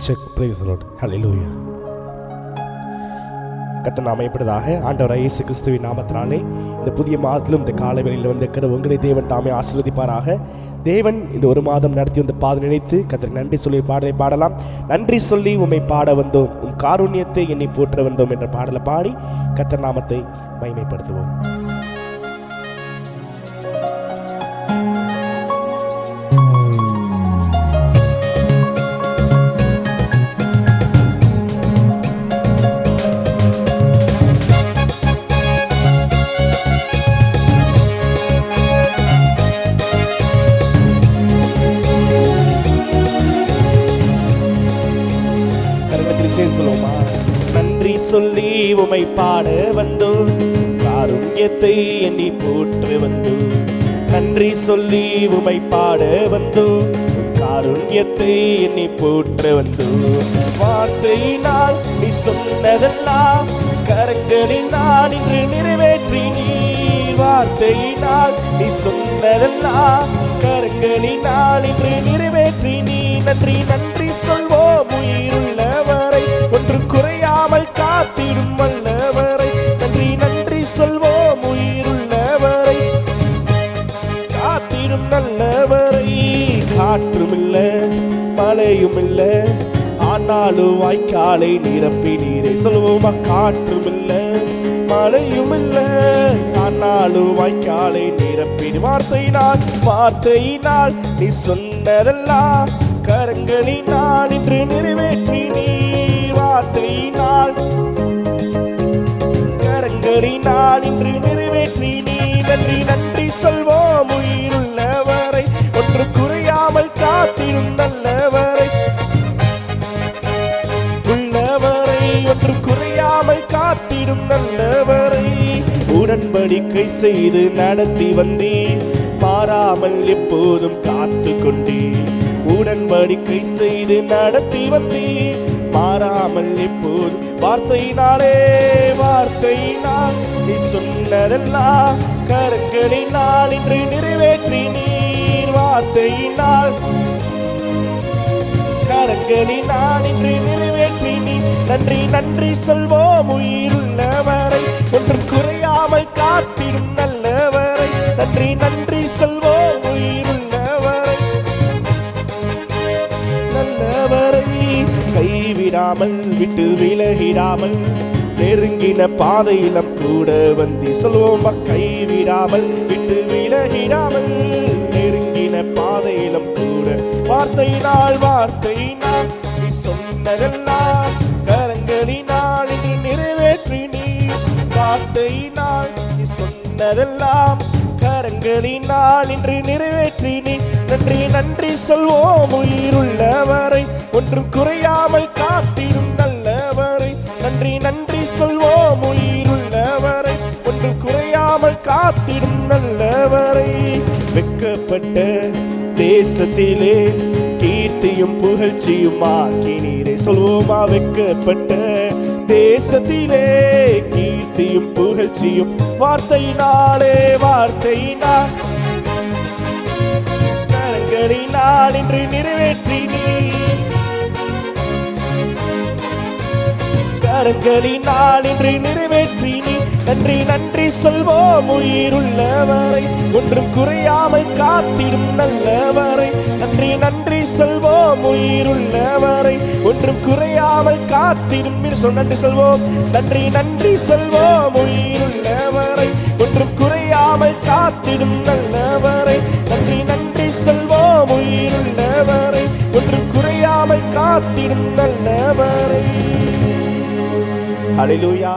check. Praise the Lord. Hallelujah. கர்த்தர் நாமப்படுவதாக. ஆண்டவராகிய இயேசு கிறிஸ்துவின் நாமத்தினாலே இந்த புதிய மாதத்திலும் இந்த காலவெளியில் வந்திருக்கிற உங்களை தேவன் தாமே ஆசீர்வதிப்பாராக. தேவன் இந்த ஒரு மாதம் நடத்தி வந்த பாதை நினைத்து கர்த்தருக்கு நன்றி சொல்லி பாடலை பாடலாம். நன்றி சொல்லி உம்மை பாட வந்தோம், உம் காருண்யத்தை என்னை போற்ற வந்தோம் என்ற பாடலை பாடி கர்த்தர் நாமத்தை மகிமைப்படுத்துவோம். சொல்லுவோமா? நன்றி சொல்லி உமை பாட வந்தோம், காருண்யத்தை எண்ணி போற்ற வந்தோம். நன்றி சொல்லி உமை பாட வந்தோம், காருண்யத்தை எண்ணி போற்ற வந்தோம். வார்த்தையினால் நீ சொன்னதெல்லாம் கரங்களினால் இன்று நிறைவேற்றி நீர். வார்த்தையினால் நீ சொன்னதெல்லாம் கரங்களினால் இன்று நிறைவேற்றி நீ. நன்றி நன்றி சொல்வோம் உயிருள்ளவரை, ஒன்று குறையாமல் காத்திடும் வல்லவரை. நன்றி நன்றி சொல்வோம் உயிருள்ளவரை, காத்திடும் நல்லவரை. காற்றும் இல்ல மழையும் இல்ல, ஆனாலும் வாய்க்காலை நிரப்பி நீரை. சொல்வோமா? காற்றும் இல்ல மழையும் இல்ல, ஆனாலும் வாய்க்காலை நிரப்பி. வார்த்தையினால் வார்த்தையினால் நீ சொன்னதெல்லாம் கரங்களினால் இன்று நிறைவேற்றி நீர். வார்த்தையினால் கரங்களினால் இன்று நிறைவேற்றி நீ. நன்றி நன்றி சொல்வோம் உயிருள்ளவரை, ஒன்று குறையாமல் காத்திடும் நல்லவரை. உள்ளவரை ஒன்று குறையாமல் காத்திடும் நல்லவரை. உடன்படிக்கை செய்து நடத்தி வந்தீர், மாறாமல் எப்போதும் காத்து கொண்டீர். உடன்படிக்கை செய்து நடத்தி வந்தீர், மாறாமல் எப்போது. வார்த்தையினாலே வார்த்தையினால் நீ சொன்னதெல்லாம் கரங்களினால் இன்று நிறைவேற்றி நீர். வார்த்தையினால் கரங்களினால் இன்று நிறைவேற்றி நீ. நன்றி நன்றி சொல்வோம் உயிருள்ளவரை, ஒன்று குறையாமல் காத்திடும் நல்லவரை. நன்றி நன்றி சொல்வோம் உயிருள்ளவரை, நல்லவரை. கைவிடாமல் விட்டு விலகிடாமல் நெருங்கின பாதையிலம் கூட வந்தி. சொல்வோமா? கைவிடாமல் விட்டு விலகிடாமல் நெருங்கின பாதையிலம் கூட. வார்த்தையினால் வார்த்தையினால் நீ சொன்னதெல்லாம் கரங்களினால் இன்று நிறைவேற்றி நீ. வார்த்தையினால் நீ சொன்னதெல்லாம் கரங்களினால் இன்று நிறைவேற்றி நீ. நன்றி நன்றி சொல்வோம் உயிருள்ளவரை, ஒன்றும் குறையாமல் காத்திடும் நல்லவரை. நன்றி நன்றி சொல்வோம் உயிருள்ளவரை, ஒன்றும் குறையாமல் காத்திடும் நல்லவரை. வெட்கப்பட்ட தேசத்திலே கீர்த்தியும் புகழ்ச்சியும் ஆக்கினீரே. சொல்வோமா? வெட்கப்பட்ட தேசத்திலே கீர்த்தியும் புகழ்ச்சியும். வார்த்தையினாலே வார்த்தையினால் கரங்களினால் இன்று நிறைவேற்றி நீ. கரங்களினால் இன்று நிறைவேற்றி நீ. நன்றி நன்றி சொல்வோம் உயிருள்ளவரை, ஒன்றும் குறையாமல் காத்திடும் நல்லவரை. நன்றி நன்றி சொல்வோம் உயிருள்ளவரை, ஒன்றும் குறையாமல் காத்திடும். நன்றி சொல்வோம். நன்றி நன்றி சொல்வோம் உயிருள்ளவரை, ஒன்றும் குறையாமல் காத்திடும் நல்லவரை. நன்றி நன்றி சொல்வோம் உயிருள்ளவரை, ஒன்றும் குறையாமல் காத்திடும் நல்லவரை. ஹல்லேலூயா.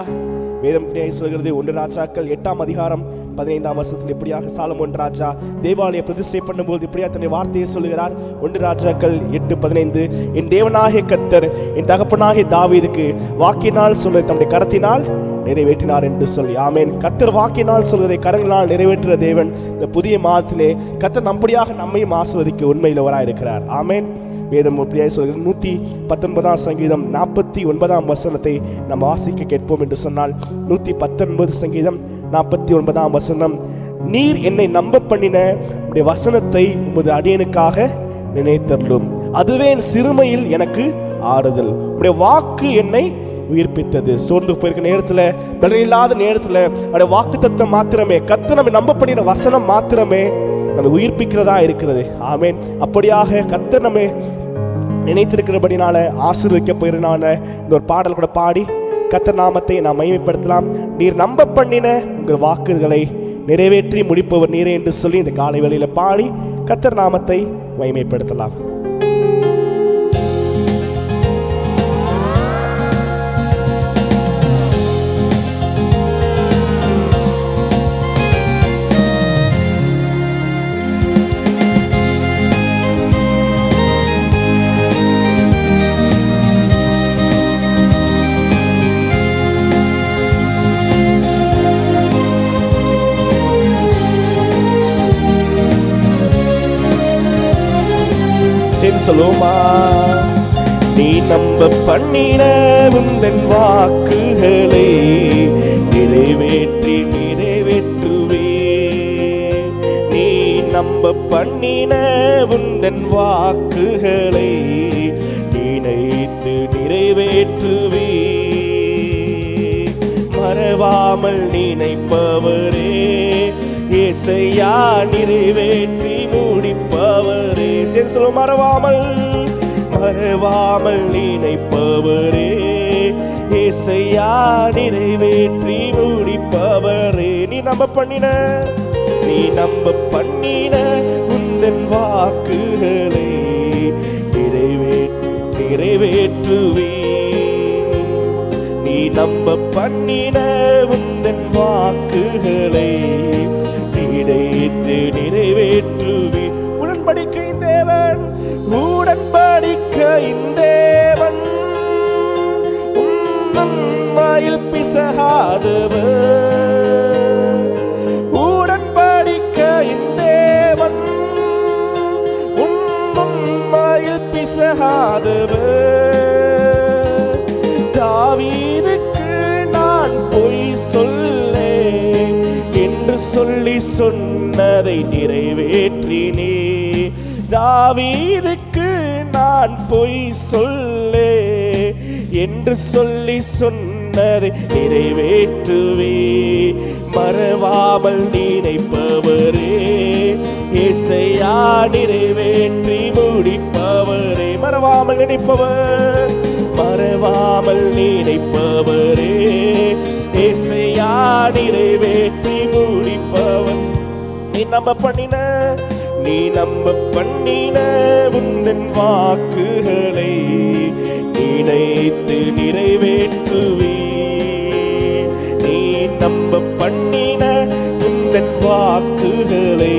வேதம் சொல்கிறது 1 ராஜாக்கள் 8ஆம் அதிகாரம் 15ஆம் வசனத்தில் இப்படியாக சாலமோன் ராஜா தேவாலய பிரதிஷ்டை பண்ணும்போது இப்படியாக தன்னுடைய வார்த்தையை சொல்லுகிறார். 1 ராஜாக்கள் 8:15. என் தேவனாகிய கர்த்தர் என் தகப்பனாகிய தாவீதுக்கு வாக்கினால் சொல்ல தம்முடைய கரத்தினால் நிறைவேற்றினார் என்று சொல்லி. ஆமேன். கர்த்தர் வாக்கினால் சொல்வதை கரங்களால் நிறைவேற்றுற தேவன் இந்த புதிய மாதத்திலே கர்த்தர் நம்படியாக நம்மையும் ஆசீர்வதிக்க உண்மையிலவராக இருக்கிறார். ஆமேன். வேதம் அப்படியாக சொல்கிறது. 119ஆம் சங்கீதம் 49ஆம் வசனத்தை நம்ம வாசிக்க கேட்போம் என்று சொன்னால், 119 சங்கீதம் 49ஆம் வசனம். நீர் என்னை நம்ப பண்ணின உம்முடைய வசனத்தை உமது அடியனுக்காக நினைத்தருளும், அதுவே என் சிறுமையில் எனக்கு ஆறுதல். உடைய வாக்கு என்னை உயிர்ப்பித்தது. சோர்ந்து போயிருக்க நேரத்தில், பலன் இல்லாத நேரத்தில் அவருடைய வாக்கு தத்தம் மாத்திரமே, கர்த்தர் நம்ம நம்ப பண்ணின வசனம் மாத்திரமே நம்ம உயிர்ப்பிக்கிறதா இருக்கிறது. ஆமேன். அப்படியாக கர்த்தர் நம்ம நினைத்திருக்கிறபடினால ஆசீர்வதிக்கப்படுகிறனால இந்த ஒரு பாடல் கூட பாடி கர்த்தர் நாமத்தை நாம் மகிமைப்படுத்தலாம். நீர் நம்ப பண்ணின உங்கள் வாக்குகளை நிறைவேற்றி முடிப்பவர் நீரே என்று சொல்லி இந்த காலை வேளையில பாடி கர்த்தர் நாமத்தை மகிமைப்படுத்தலாம். சொல்லுமா, நீ நம்ப பண்ணின உந்தன் வாக்குகளை நிறைவேற்றி நிறைவேற்றுவே. நீ நம்ப பண்ணின உந்தன் வாக்குகளை நினைத்து நிறைவேற்றுவே. மறவாமல் நினைப்பவரே ஏசையா, நிறைவேற்றி முடிப்பவரே. சொல்லும், மறவாமல் மறவாமல் நினைப்பவரே ஏசையா, நிறைவேற்றி முடிப்பவரே. நீ நம்ப பண்ணின உந்தன் வாக்குகளை நிறைவேற்றுவே. நீ நம்ப பண்ணின உந்தன் வாக்குகளை நினைத்து நிறைவேற்றுவே. உடன்படிக்கையின் தேவன், உடன்படிக்கையின் தேவன், உம்மையில் பிசகாதவர். உடன்படிக்கையின் தேவன், உம்மையில் பிசகாதவர். தாவீதுக்கு நான் பொய் சொல்லே என்று சொல்லி சொன்னதை நிறைவேற்றினே. தாவீதுக்கு நான் பொய் சொல்லே என்று சொல்லி சொன்னதை நிறைவேற்றுவே. மறவாமல் நினைப்பவரே ஏசையா, நிறைவேற்றி முடிப்பவரே. மறவாமல் நினைப்பவர், மறவாமல் நினைப்பவரே ஏசையா, நிறைவேற்றி முடிப்பவர். நீ நம்ப பண்ணின உந்தன் வாக்குகளை நினைத்து நிறைவேற்றுவே. நீ நம்ப பண்ணின உந்தன் வாக்குகளை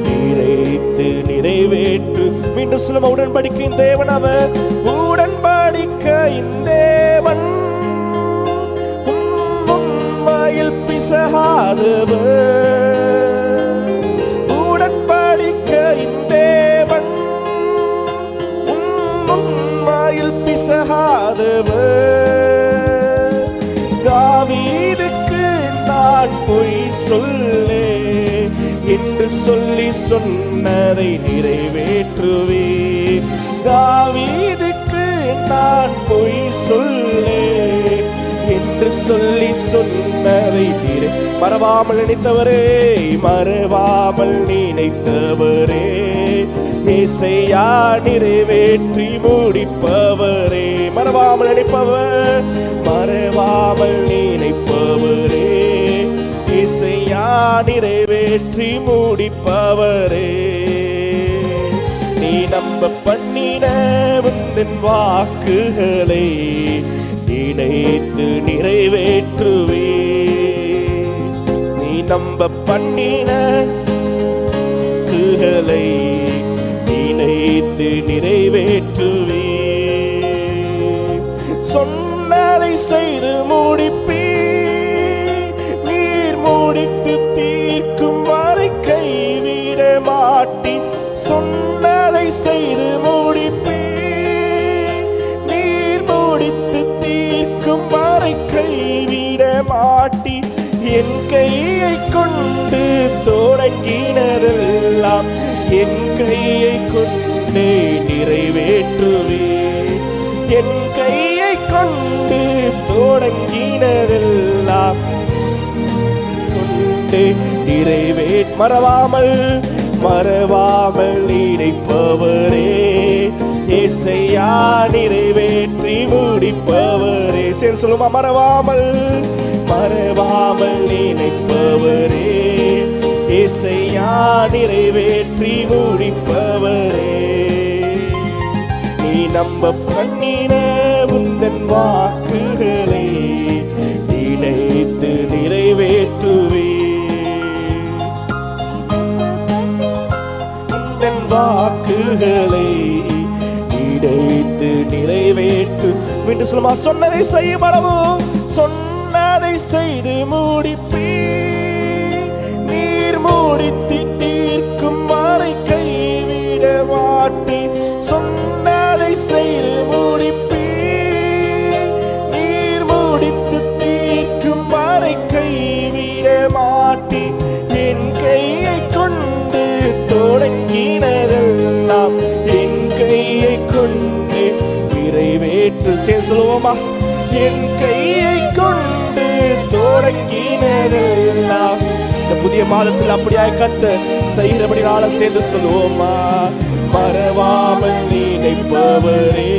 நினைத்து நிறைவேற்று. மீண்டும் சொல்லுமா, உடன்படிக்கையின் தேவன் அவர், உடன்படிக்கையின் தேவன், உம்மையில் பிசகாதவர். உடன்படிக்கையின் தேவன், உம்மையில் பிசகாதவர். தாவீதுக்கு நான் பொய் சொல்லே என்று சொல்லி சொன்னதை நிறைவேற்றுவே. தாவீதுக்கு நான் பொய் சொல்லே என்று சொல்லி சொன்னதை மறவாமல் நினைத்தவரே, மறவாமல் நினைத்தவரே ஏசையா, நிறைவேற்றி முடிப்பவரே. மறவாமல் நினைப்பவர், மறவாமல் நினைப்பவரே ஏசையா, நிறைவேற்றி முடிப்பவரே. நீ நம்ப பண்ணின உந்தன் வாக்குகளை நினைத்து நிறைவேற்றுவே. நீ நம்ப பண்ணின வாக்குகளை நினைத்து நிறைவேற்றுவே. சொன்னதை செய்து முடிப்பே, நீர் முடித்து தீர்க்கும் வரை கைவிட மாட்டி. சொன்னதை செய்து முடிப்பே, நீர் முடித்து தீர்க்கும் வரை கைவிட மாட்டி. என் கையை கொண்டு தொடங்கினதெல்லாம் என் கையை கொண்டே நிறைவேற்றுவே. தொடங்கினதெல்லாம் கொண்டு மறவாமல் நினைப்பவரே, ஏசையா நிறைவேற்றி முடிப்பவரே. சரி சொல்லுமா, மறவாமல் நினைப்பவரே, ஏசையா நிறைவேற்றி முடிப்பவரே. நீ நம்ப பண்ணின உந்தன் வாக்குகளை நினைத்து நிறைவேற்றுவே. உந்தன் வாக்குகளை நினைத்து நிறைவேற்று. மீண்டும் சொல்லுமா, சொன்னதை செய்யப்படவும் சொன்னதை செய்து முடிப்பீ. நீர் முடித்து தீர்க்கும் வரை கைவிட மாட்டீ. சொன்னதை செய்து முடிப்பீ. நீர் முடித்து தீர்க்கும் வரை கைவிட மாட்டீ. என் கையை கொண்டு தொடங்கினதெல்லாம் என் கையை கொண்டு நிறைவேற்று. சேர்ந்து சொல்லுவோமா, என் கையை கொண்டு தொடங்கினதெல்லாம். இந்த புதிய மாதத்தில் அப்படியாய் கத்த செய்கிறபடினால சேர்ந்து சொல்லுவோமா, மறவாமல் நினைப்பவரே,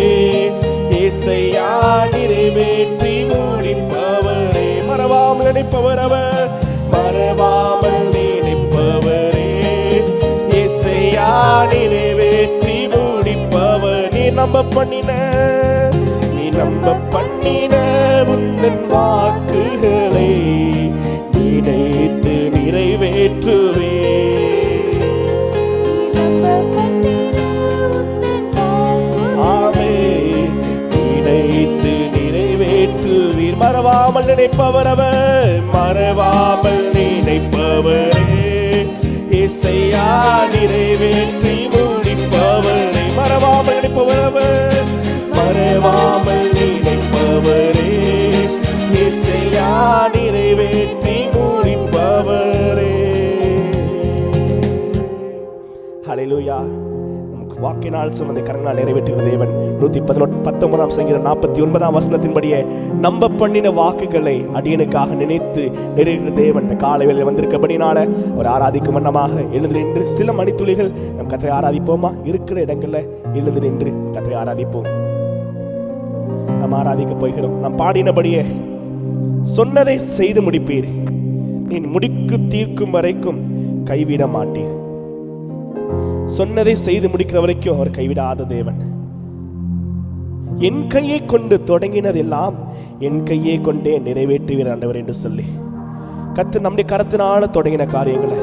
ஏசையா நிறைவேற்றி முடிப்பவரே. மறவாமல் நினைப்பவர் அவர், மறவாமல் நினைப்பவரே, ஏசையா நிறைவேற்றி முடிப்பவர். நீ நம்ப பண்ணின உந்தன் வாக்குகளை நினைத்து நிறைவேற்றுவே. நினைத்து நிறைவேற்றுவீர். மறவாமல் நினைப்பவர் அவர், மறவாமல் நினைப்பவரே, ஏசையா நிறைவேற்றி முடிப்பவரே. மறவாமல் நினைப்பவர் அவர், மறவாமல் நினைப்பவரே, ஏசையா நிறைவேற்றி முடிப்பவரே. ஹல்லேலூயா. வாக்கினால் சொன்னதை கரங்களால் நிறைவேற்றுகிற தேவன். 119 சங்கீதம் 49 நம்ப பண்ணின வாக்குகளை அடியனுக்காக நினைத்து நிறைவேற்ற தேவன் இந்த காலை வேளையில் வந்திருக்கபடினால ஒரு ஆராதிக்கும் வண்ணமாக எழுந்து நின்று சில மணித்துளிகள் நம் கர்த்தரை ஆராதிப்போமா? இருக்கிற இடங்கள்ல எழுந்து நின்று கர்த்தரை ஆராதிப்போம். நாம் ஆராதிக்க போகிறோம். நாம் பாடினபடியே சொன்னதை செய்து முடிப்பீர். நீ முடிக்கு தீர்க்கும் வரைக்கும் கைவிட மாட்டீர். சொன்னதை செய்து முடிக்கிற வரைக்கும் அவர் கைவிடாத தேவன். என் கையை கொண்டு தொடங்கினதெல்லாம் என் கையை கொண்டே நிறைவேற்றுவீர் ஆண்டவர் என்று சொல்லி கர்த்தர் நம்முடைய கரத்தினால தொடங்கின காரியங்களை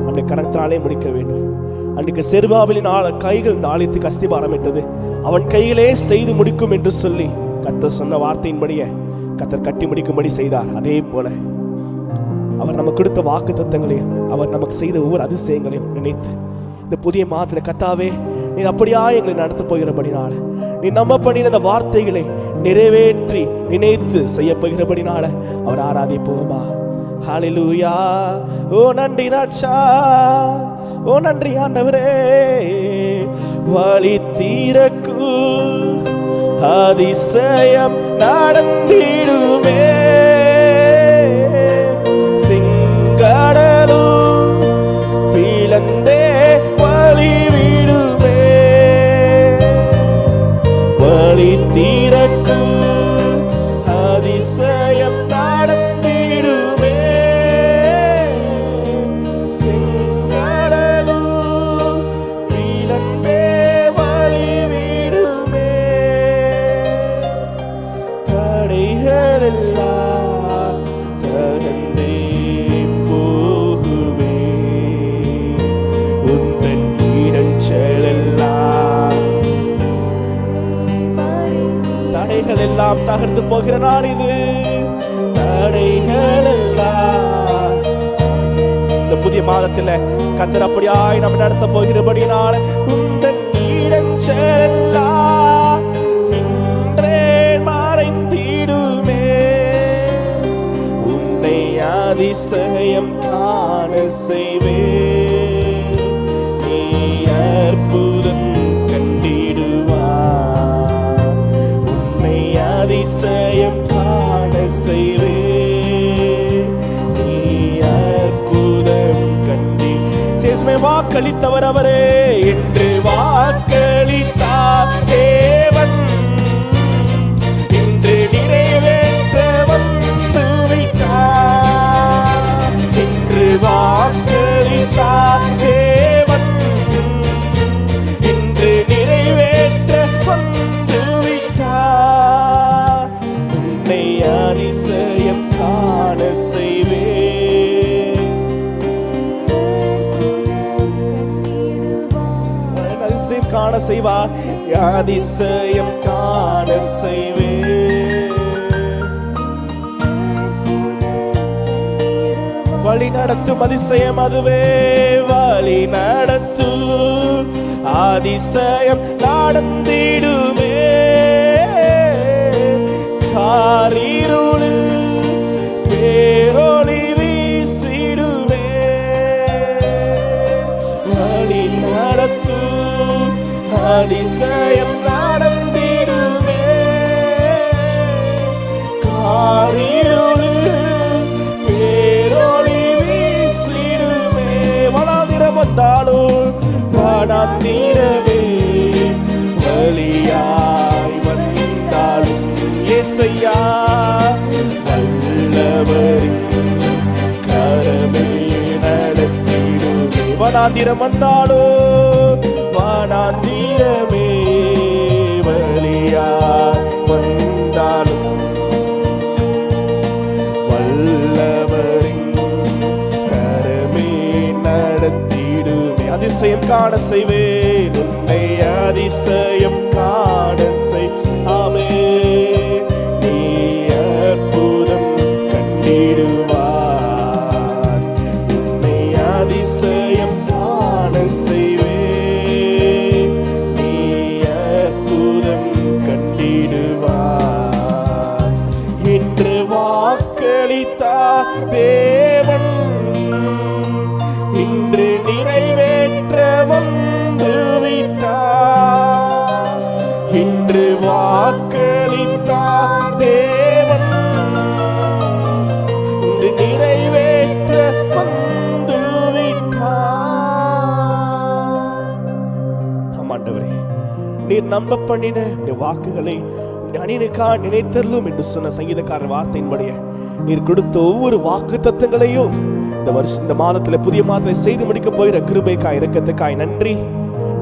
நம்முடைய கரத்தினாலே முடிக்க வேண்டும். அன்றைக்கு செருபாபேலின் கைகள் இந்த ஆலயத்துக்கு அஸ்திபாரம் என்றது அவன் கையிலே செய்து முடிக்கும் என்று சொல்லி கர்த்தர் சொன்ன வார்த்தையின்படியே கர்த்தர் கட்டி முடிக்கும்படி செய்தார். அதே போல அவர் நமக்கு கொடுத்த வாக்கு தத்தங்களையும் அவர் நமக்கு செய்த ஒவ்வொரு அதிசயங்களையும் நினைத்து இந்த புதிய மாதத்துல கர்த்தாவே நீ அப்படியா எங்களை நடத்த போகிறபடினால, நீ நம்ம பண்ணின இந்த வார்த்தைகளை நிறைவேற்றி நினைத்து செய்ய போகிறபடினால அவர் ஆராதிப்போமா? ஹல்லேலூயா. ஓ நன்றி ராஜா, ஓ நன்றி ஆண்டவரே. வழி தீரக்கும் அதிசயம் நடந்திடுமே, சிங்கடலும் பிளந்தே வழி விடுமே. வழி தீரக்கும் அதிசயம் நடந்திடுமே, சிங்கடலும் பிளந்தே வழி விடுமே. தடைகளெல்லாம் தகர்ந்தே போகுமே, உந்தன் இடஞ்சலெல்லாம் தடைகள் எல்லாம் தகர்ந்து போகிற நாள் இது. தடைகள் எல்லாம் இந்த புதிய மாதத்துல கர்த்தர் அப்படியாய் நம்ம நடத்த போகிறபடினால உந்தன் இடஞ்சலெல்லாம் இன்றே மறைந்திடுமே. உன்னை அதிசயம் காண செய்வே, நீ அற்புதம் கண்டிடுவா. உன்னை அதிசயம் காண வாக்களித்தவர் அவரே. என்று வாக்களித்தார் தேவன் இன்று நிறைவேற்ற வந்து விட்டார். என்று வாக்களித்தார் தேவன் இன்று நிறைவேற்ற வந்து விட்டார். உன்னை அதிசயம் காண செய்வே. அதிசயம் காண செய்வார். அதிசயம் காண செய்வே. வழி நடத்தும் அதிசயம் அதுவே. வழி நடத்தும் அதிசயம் நடந்திடுமே. காரிருளில் பேரொளி வீசிடுமே. வழி நடத்தும் அதிசயம் நடந்திடுமே. காரிருளில் பேரொளி வீசிடுமே. வனாந்திரம் வந்தாலும் வனாந்திரமே வழியாய் வந்தாலும் இயேசையா வல்லவரின் கரமே நடத்திடுமே. வனாந்திரம் வந்தாலும் வனாந்திரமே வழியாய் வந்தாலும் வல்லவரின் கரமே நடத்திடுமே. அதிசயம் காண செய்வேன். உன்னை அதிசயம் காண செய். ஆமென். நீ அற்புதம் கண்டிடுவார். உன்னை அதிசயம் காண செய்வேன். நீ அற்புதம் கண்டிடுவார். என்று வாக்களித்தார் தேவன் இன்று நிறைவேற்ற வந்து விட்டார். இன்று வாக்களித்தார் தேவன் இன்று நிறைவேற்ற வந்து விட்டார். ஆண்டவரே, நீர் நம்ப பண்ணின வாக்குகளை அணினுக்கா நினைத்தருளும் என்று சொன்ன சங்கீதக்காரர் வார்த்தையின்படியே நீர் கொடுத்த ஒவ்வொரு வாக்கு தத்தங்களையும் இந்த வருஷம் இந்த மாதத்தில் புதிய மாதத்தை செய்து முடிக்க போகிற கிருபைக்காய் இரக்கத்துக்காய் நன்றி.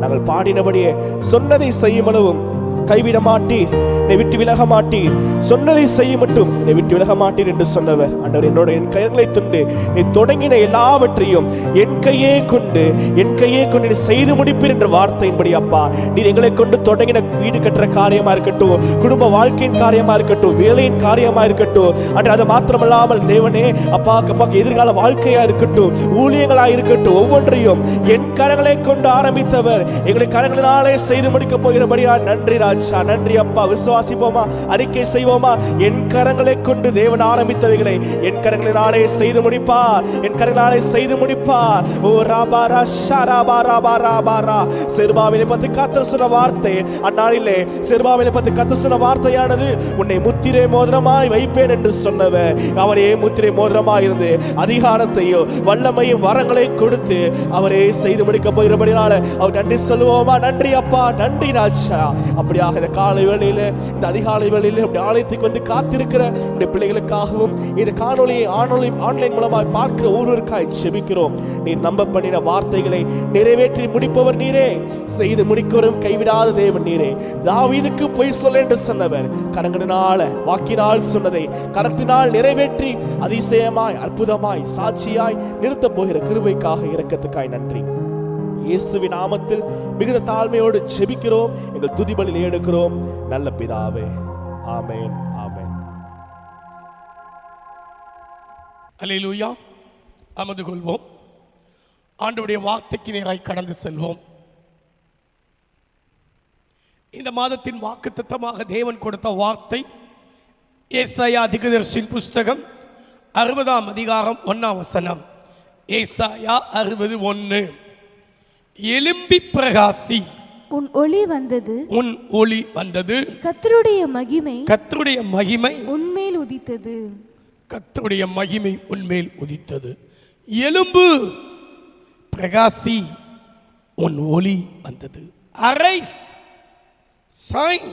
நாங்கள் பாடினபடியே சொன்னதை செய்யும் அளவும் கைவிட மாட்டீர், என்னை விட்டு விலக மாட்டீர். சொன்னதை செய்ய மட்டும் என்னை விட்டு விலக மாட்டீர் என்று சொன்னவர் ஆண்டவர் என்னோட என் கைகளை துண்டு நீ தொடங்கின எல்லாவற்றையும் என் கையே கொண்டு நீ செய்து முடிப்பீர் என்ற வார்த்தையின்படி அப்பா நீர் எங்களை கொண்டு தொடங்கின வீடு கட்டுற காரியமா இருக்கட்டும், குடும்ப வாழ்க்கையின் காரியமா இருக்கட்டும், வேலையின் காரியமா இருக்கட்டும், அன்று அது மாத்திரமல்லாமல் தேவனே அப்பா எதிர்கால வாழ்க்கையா இருக்கட்டும், ஊழியங்களா இருக்கட்டும், ஒவ்வொன்றையும் என் கரங்களை கொண்டு ஆரம்பித்தவர் எங்களை கரங்களினாலே செய்து முடிக்க போகிறபடியா நன்றி ராஜா. நன்றி அப்பா. விசுவாசிப்போமா, அறிக்கை செய்வோமா? என் கரங்களை கொண்டு தேவன் ஆரம்பித்தவைகளை என் கரங்களினாலே செய்து முடிப்பார், என் கரங்களாலே செய்து முடிப்பார். ஓ ராபாரா ஷராபாரா ராபாரா. செருபாவிலை பற்றி கர்த்தர் சொன்ன வார்த்தை அந்நாளிலே செருபாவிலை பற்றி கர்த்தர் சொன்ன வார்த்தையானது உன்னை முத்திரை மோதிரமாய் வைப்பேன் என்று சொன்னவர் அவரே முத்திரை மோதிரமாய் இருந்து அதிகாரத்தையும் வல்லமையும் வரங்களை கொடுத்து அவரே செய்து முடிக்க போகிறபடினால அவர் நன்றி சொல்லுவோமா? நன்றி அப்பா, நன்றி ராஜா. அப்படியாக இந்த காலை வேளையில இந்த அதிகாலை வேளையில அப்படி ஆலயத்துக்கு வந்து காத்திருக்கிற இந்த பிள்ளைகளுக்காகவும் இந்த காணொலியை ஆன்லைன் மூலமாக பார்க்கிற ஒவ்வொருவருக்காய் ஜெபிக்கிறோம். நீர் நம்ப பண்ணின வார்த்தைகளை நிறைவேற்றி முடிப்பவர் நீரே, செய்து முடிக்கவரும் கைவிடாத தேவன் நீரே. தாவீதுக்கு பொய் சொல்ல என்று சொன்னவர் கரங்களினால வாக்கினால் சொன்னதை கரத்தினால் நிறைவேற்றி அதிசயமாய் அற்புதமாய் சாட்சியாய் நிறுத்தப் போகிற கிருபைக்காக இரக்கத்துக்காய் நன்றி. இயேசுவின் நாமத்தில் மிகுந்த தாழ்மையோடு ஜெபிக்கிறோம், எங்கள் துதிபலில் எடுக்கிறோம் நல்ல பிதாவே. ஆமென், ஆமென். அல்லேலூயா. அமர்ந்து கொள்வோம். ஆண்டவருடைய வார்த்தைக்கு நேராய் கடந்து செல்வோம். இந்த மாதத்தின் வாக்குத்தத்தமாக தேவன் கொடுத்த வார்த்தை ஏசாயா தீர்க்கதரிசியின் புஸ்தகம் 60ஆம் அதிகாரம் 1ஆம் வசனம். ஏசாயா 60:1. எழும்பி பிரகாசி, உன் ஒளி வந்தது, உன் ஒளி வந்தது, கர்த்தருடைய மகிமை உன்மேல் உதித்தது, கர்த்தருடைய மகிமை உன்மேல் உதித்தது. எழும்பு பிரகாசி உன் ஒளி வந்தது. Arise, shine,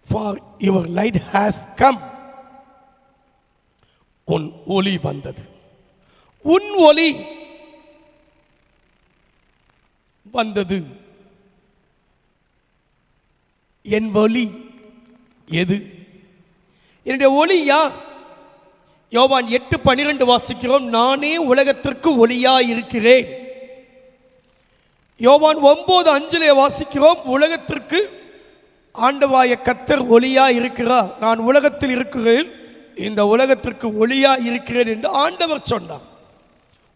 for your light has come. உன் ஒளி வந்தது. உன் ஒளி வந்தது. என் ஒளி எது? என்னுடைய ஒளி யார்? யோவான் 8:12 வாசிக்கிறோம், நானே உலகத்திற்கு ஒளியாய் இருக்கிறேன். யோவான் 9:5 வாசிக்கிறோம், உலகத்திற்கு ஆண்டவராகிய கர்த்தர் ஒளியாய் இருக்கிறார். நான் உலகத்தில் இருக்கிறேன், இந்த உலகத்திற்கு ஒளியாய் இருக்கிறேன் என்று ஆண்டவர் சொன்னார்.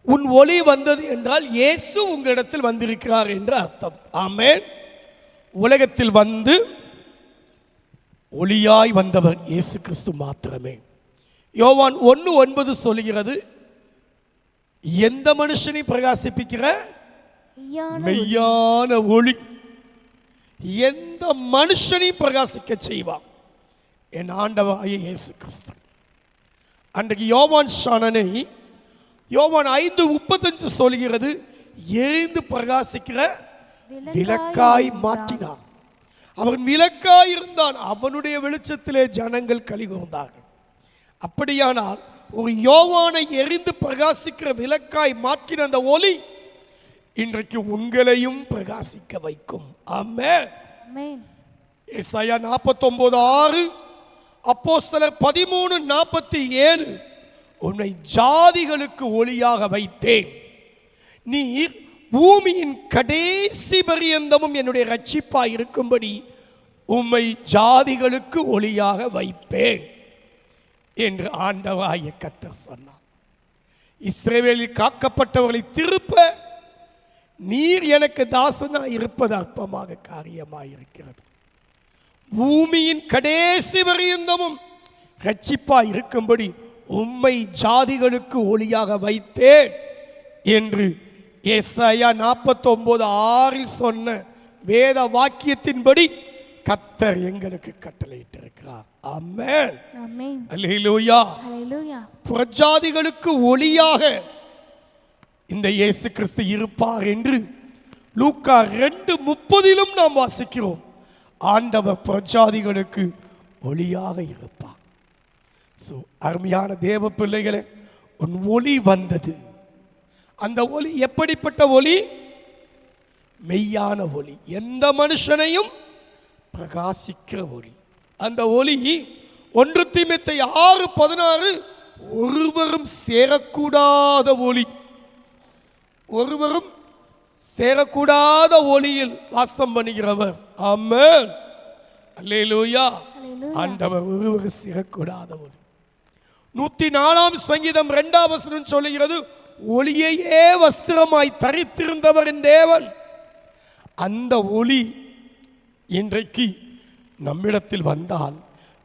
உன் ஒளி வந்தது என்றால் இயேசு உங்களிடத்தில் வந்திருக்கிறார் என்று அர்த்தம். ஆமென். உலகத்தில் வந்து ஒளியாய் வந்தவர் இயேசு கிறிஸ்து மாத்திரமே. யோவான் 1:9 சொல்கிறது, எந்த மனுஷனை பிரகாசிப்பிக்கிற மெய்யான ஒளி எந்த மனுஷனை பிரகாசிக்க செய்வான்? என் ஆண்டவராகிய இயேசு கிறிஸ்து. அன்றைக்கு யோவான் ஷானனை யோவான் 5:35 சொல்கிறது, எரிந்து பிரகாசிக்கிற விளக்காய் மாற்றினார். அவன் விளக்காய் இருந்தான், அவனுடைய வெளிச்சத்திலே ஜனங்கள் களி கூர்ந்தார்கள். அப்படியானால் ஒரு யோவானை எரிந்து பிரகாசிக்கிற விளக்காய் மாற்றின அந்த ஒளி இன்றைக்கு உங்களையும் பிரகாசிக்க வைக்கும். ஆமென். ஏசாயா 49:6, அப்போஸ்தலர் 13:47, உன்னை ஜாதிகளுக்கு ஒளியாக வைத்தேன், நீர் பூமியின் கடைசி பரியந்தமும் என்னுடைய ரட்சிப்பாய் இருக்கும்படி உம்மை ஜாதிகளுக்கு ஒளியாக வைப்பேன் என்று ஆண்டவராகிய கர்த்தர் சொன்னார். இஸ்ரவேலில் காக்கப்பட்டவர்களை திருப்ப நீர் எனக்கு தாசனாய் இருப்பது அற்பமாக காரியமாயிருக்கிறது. பூமியின் கடைசி பரியந்தமும் ரட்சிப்பாய் இருக்கும்படி உம்மை ஜாதிகளுக்கு ஒளியாக வைத்தேன் என்று ஏசாயா 49:6 சொன்ன வேத வாக்கியத்தின்படி கர்த்தர் எங்களுக்கு கட்டளையிட்டிருக்கிறார். ஆமென். ஆமென். அல்லேலூயா. ஹல்லேலூயா. புறஜாதிகளுக்கு ஒளியாக இந்த இயேசு கிறிஸ்து இருப்பார் என்று லூக்கா 2:30 நாம் வாசிக்கிறோம். ஆண்டவர் புறஜாதிகளுக்கு ஒளியாக இருப்பார். அருமையான தேவ பிள்ளைகளே, உன் ஒளி வந்தது. அந்த ஒளி எப்படிப்பட்ட ஒளி? மெய்யான ஒளி, எந்த மனுஷனையும் பிரகாசிக்கிற ஒளி. அந்த ஒளி 1 தீமோத்தேயு 6:16, ஒருவரும் சேரக்கூடாத ஒளி, ஒருவரும் சேரக்கூடாத ஒளியில் வாசம் பண்ணுகிறவர். ஆமென். அல்லேலூயா. ஆண்டவர் ஒருவரும் சேரக்கூடாத ஒளி. 104 சங்கீதம் 2 வசனம் சொல்லுகிறது, ஒளியையே வஸ்திரமாய் தரித்திருந்தவர் என் தேவன். அந்த ஒளி இன்றைக்கு நம்மிடத்தில் வந்தால்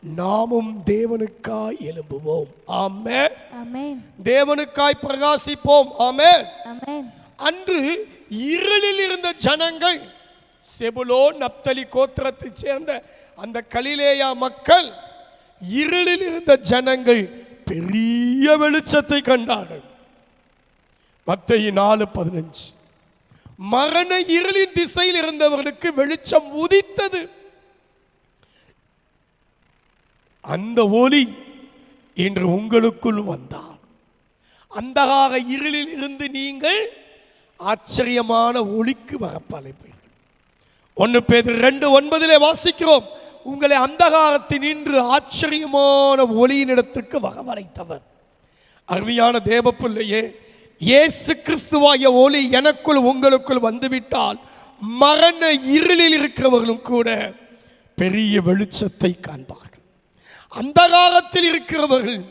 நாமும் தேவனுக்காய் எழும்புவோம். ஆமென். ஆமென். தேவனுக்காய் பிரகாசிப்போம். ஆமென். ஆமென். அன்று இருளில் இருந்த ஜனங்கள், செபுலோன் நப்தலி கோத்திரத்தைச் சேர்ந்த அந்த கலிலேயா மக்கள், இருளில் இருந்த ஜனங்கள் பெரிய வெளிச்சத்தை கண்டார்கள். மத்தேயு 4:15, மரண இருளின் திசையில் இருந்தவர்களுக்கு வெளிச்சம் உதித்தது. அந்த ஒளி இன்று உங்களுக்குள் வந்தார். அந்தகார இருளில் இருந்து நீங்கள் ஆச்சரியமான ஒளிக்கு வரப்பழைப்பீர்கள். 1 பேதுரு 2:9 வாசிக்கிறோம், உங்களை அந்தகாரத்தில் நின்று ஆச்சரியமான ஒளியினிடத்துக்கு வரவழைத்தவர். அருமையான தேவ பிள்ளையே, இயேசு கிறிஸ்துவாகிய ஒளி எனக்குள் உங்களுக்குள் வந்துவிட்டால் மரண இருளில் இருக்கிறவர்களும் கூட பெரிய வெளிச்சத்தை காண்பார்கள். அந்தகாரத்தில் இருக்கிறவர்கள்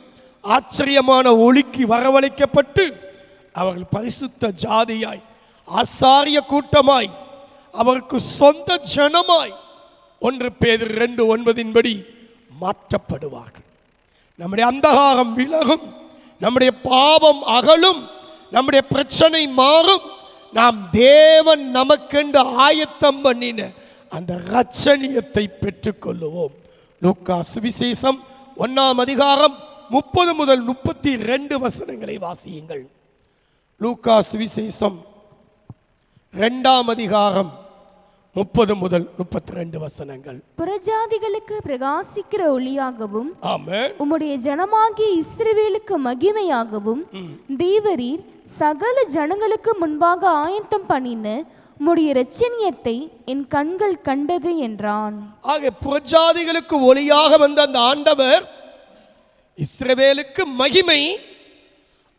ஆச்சரியமான ஒளிக்கு வரவழைக்கப்பட்டு அவர்கள் பரிசுத்த ஜாதியாய், ஆசாரிய கூட்டமாய், அவருக்கு சொந்த ஜனமாய் 1 பேதுரு 2:9 மாற்றப்படுவார்கள். நம்முடைய அந்தகாரம் விலகும், நம்முடைய பாவம் அகலும், நம்முடைய பிரச்சனை மாறும். நாம் தேவன் நமக்கென்று ஆயத்தம் பண்ணின அந்த இரட்சணியத்தை பெற்றுக்கொள்ளுவோம். லூக்கா சுவிசேஷம் 1 30 முதல் 32 வசனங்களை வாசியுங்கள். லூக்கா சுவிசேஷம் 2ஆம் அதிகாரம் 30 முதல் 32 வசனங்கள். புறஜாதிகளுக்கு பிரகாசிக்கிற ஒளியாகவும் ஆமென். உம்முடைய ஜனமாகிய இஸ்ரவேலுக்கு மகிமையாகவும் தேவரீர் சகல ஜனங்களுக்கு முன்பாக ஆயத்தம் பண்ணின உம்முடைய இரட்சணியத்தை என் கண்கள் கண்டது என்றான். ஆக புறஜாதிகளுக்கு ஒளியாக வந்த அந்த ஆண்டவர் இஸ்ரவேலுக்கு மகிமை.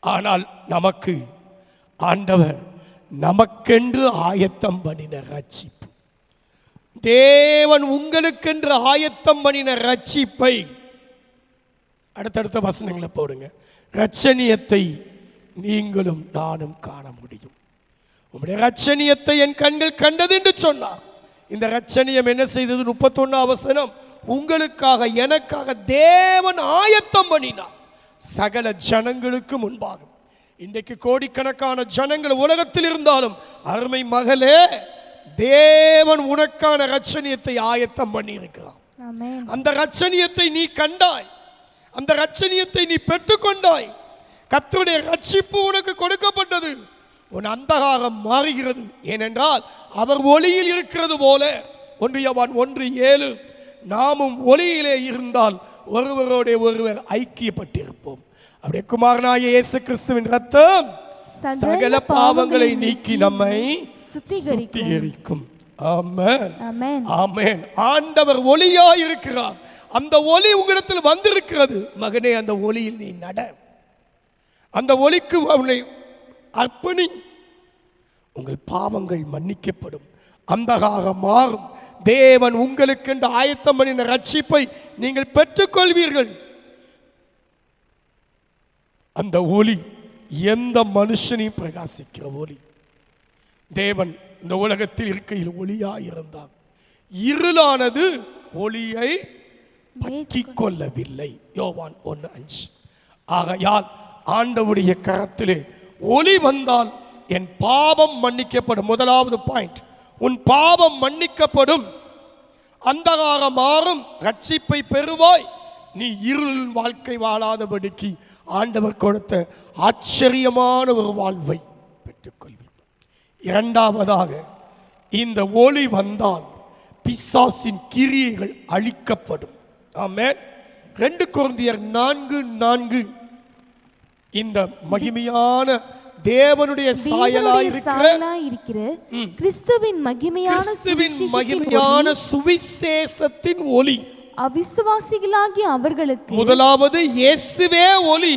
ஆனால் நமக்கு ஆண்டவர் நமக்கென்று ஆயத்தம் பண்ணின ரட்சிப்பு. தேவன் உங்களுக்கென்று ஆயத்தம் பண்ணின ரட்சிப்பை அடுத்தடுத்த வசனங்களை போடுங்க. இரட்சணியத்தை நீங்களும் நானும் காண முடியும். உங்களுடைய இரட்சணியத்தை என் கண்கள் கண்டது என்று சொன்னார். இந்த இரட்சணியம் என்ன செய்தது? 31 வசனம், உங்களுக்காக எனக்காக தேவன் ஆயத்தம் பண்ணினார் சகல ஜனங்களுக்கு முன்பாக. இன்றைக்கு கோடிக்கணக்கான ஜனங்கள் உலகத்தில் இருந்தாலும் அருமை மகளே, தேவன் உனக்கான இரட்சணியத்தை ஆயத்தம் பண்ணி இருக்கிறார். அந்த இரட்சணியத்தை நீ கண்டாய், அந்த இரட்சணியத்தை நீ பெற்றுக்கொண்டாய். கர்த்தருடைய ரட்சிப்பு உனக்கு கொடுக்கப்பட்டது. உன் அந்தகாரம் மாறுகிறது. ஏனென்றால் அவர் ஒளியில் இருக்கிறது போல 1 யோவான் 1:7 நாமும் ஒளியிலே இருந்தால் ஒருவரோட ஒருவர் ஐக்கியப்பட்டிருப்போம். அப்படியே குமாரனாகிய இயேசு கிறிஸ்துவின் ரத்தம் சகல பாவங்களை நீக்கி நம்மை சுத்திகரிக்கும். ஆமென், ஆமென். ஆண்டவர் ஒளியாய் இருக்கிறார். அந்த ஒளி உங்களிடத்தில் வந்திருக்கிறது. மகனே, அந்த ஒளியில் நீ நட, அந்த ஒளிக்கு அவனை அர்ப்பணி. உங்கள் பாவங்கள் மன்னிக்கப்படும், அந்தகாரம் மாறும். தேவன் உங்களுக்கு என்று ஆயத்தம் பண்ணின ரட்சிப்பை நீங்கள் பெற்றுக்கொள்வீர்கள். அந்த ஒளி எந்த மனுஷனையும் பிரகாசிக்கிற ஒளி. தேவன் இந்த உலகத்தில் இருக்கையில் ஒளியாயிருந்தார். இருளானது ஒளியை பற்றிக் கொள்ளவில்லை. யோவான் 1:5. ஆகையால் ஆண்டவருடைய கரத்திலே ஒளி வந்தால் என் பாவம் மன்னிக்கப்படும். முதலாவது பாயிண்ட், உன் பாவம் மன்னிக்கப்படும், அந்தகாரம் மாறும், ரட்சிப்பை பெறுவாய். நீ இருள் வாழ்க்கை வாழாதபடிக்கு ஆண்டவர் கொடுத்த ஆச்சரியமான ஒரு வாழ்வை பெற்றுக்கொள்வீர். இரண்டாவதாக, இந்த ஒளி வந்தால் பிசாசின் கிரியைகள் அழிக்கப்படும். ஆமென். 2 கொரிந்தியர் 4:4 இந்த மகிமையான தேவனுடைய சாயலாய் இருக்கிற கிறிஸ்துவின் மகிமையான சுவிசேஷத்தின் ஒளி அவிசுவாசிகளாகிய அவர்களுக்கு முதலாவது இயேசுவே ஒளி.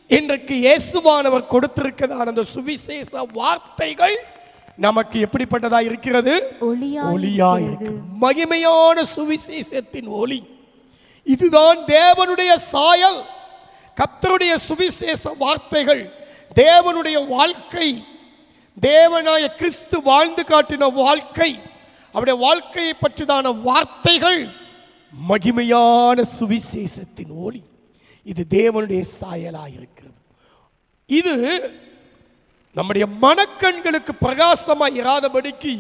இன்றைக்கு இயேசுவானவர் கொடுத்திருக்கிறதான அந்த சுவிசேஷ வார்த்தைகள் நமக்கு எப்படிப்பட்டதா இருக்கிறது? ஒளியா இருக்கு. மகிமையான சுவிசேஷத்தின் ஒளி. இதுதான் தேவனுடைய சாயல். கர்த்தருடைய சுவிசேஷ வார்த்தைகள், தேவனுடைய வாழ்க்கை, தேவனாய கிறிஸ்து வாழ்ந்து காட்டின வாழ்க்கை, அவருடைய வாழ்க்கையை பற்றிதான வார்த்தைகள் மகிமையான சுவிசேஷத்தின் ஒளி. இது தேவனுடைய சாயலாக இருக்கிறது. இது நம்முடைய மனக்கண்களுக்கு பிரகாசமாய் இராதபடிக்கு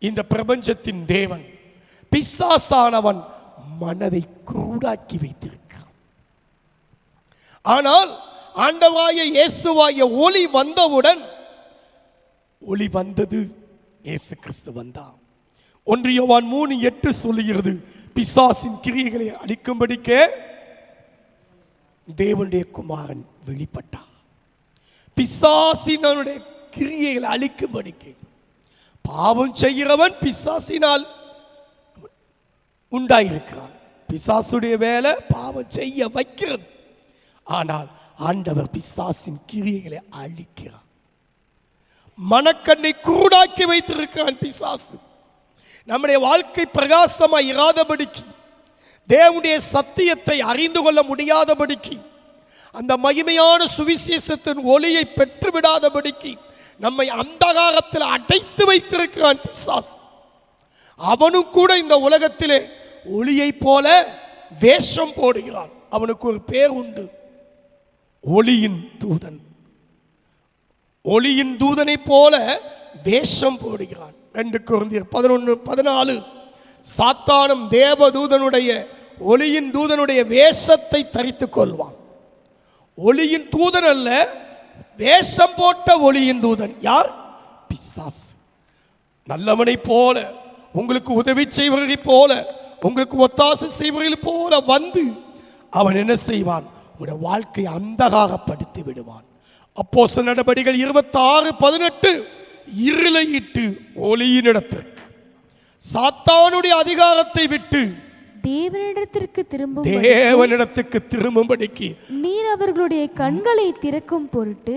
இந்த பிரபஞ்சத்தின் தேவன் பிசாசானவன் மனதை குருடாக்கி வைத்திருக்கிறான். ஆனால் ஆண்டவராகிய இயேசுவாகிய ஒளி வந்தவுடன், ஒளி வந்தது, இயேசு கிறிஸ்து வந்தார். 1 யோவான் 3:8 சொல்லுகிறது, பிசாசின் கிரியைகளை அழிக்கும்படிக்கே தேவனுடைய குமாரன் வெளிப்பட்டார். பிசாசினுடைய கிரியைகளை அழிக்கும்படிக்கு. பாவம் செய்கிறவன் பிசாசினால் உண்டாயிருக்கிறான். பிசாசுடைய வேலை பாவம் செய்ய வைக்கிறது. ஆனால் ஆண்டவர் பிசாசின் கிரியைகளை அழிக்கிறார். மனக்கண்ணை குருடாக்கி வைத்திருக்கிறான் பிசாசு. நம்முடைய வாழ்க்கை பிரகாசமாய் இராதபடிக்கு, தேவனுடைய சத்தியத்தை அறிந்து கொள்ள முடியாதபடிக்கு, அந்த மகிமையான சுவிசேஷத்தின் ஒளியை பெற்றுவிடாதபடிக்கு நம்மை அந்தகாரத்தில் அடைத்து வைத்திருக்கிறான் பிசாசு. அவனும் கூட இந்த உலகத்திலே ஒளியை போல வேஷம் போடுகிறான். அவனுக்கு ஒரு பேர் உண்டு, ஒளியின் தூதன். ஒளியின் தூதனை போல வேஷம் போடுகிறான். 2 கொரிந்தியர் 11:14 சாத்தானும் தேவதூதனுடைய ஒளியின் தூதனுடைய வேஷத்தை தரித்துக் கொள்வான். ஒளியின் தூதன் அல்ல, வேஷம் போட்ட ஒளியின் தூதன். யார்? பிசாசு. நல்லவனை போல, உங்களுக்கு உதவி செய்வர்களை போல, உங்களுக்கு ஒத்தாசை செய்வர்களை போல வந்து அவன் என்ன செய்வான்? உங்களுடைய வாழ்க்கையை அந்தகாரப்படுத்தி விடுவான். அப்போஸ்தலர் நடபடிகள் 26:18 இருளை இட்டு ஒளியினிடத்திற்கு, சாத்தானுடைய அதிகாரத்தை விட்டு தேவனிடத்துக்கு திரும்பும்படிக்கு நீர் அவர்களுடைய கண்களை திறக்கும் பொருட்டு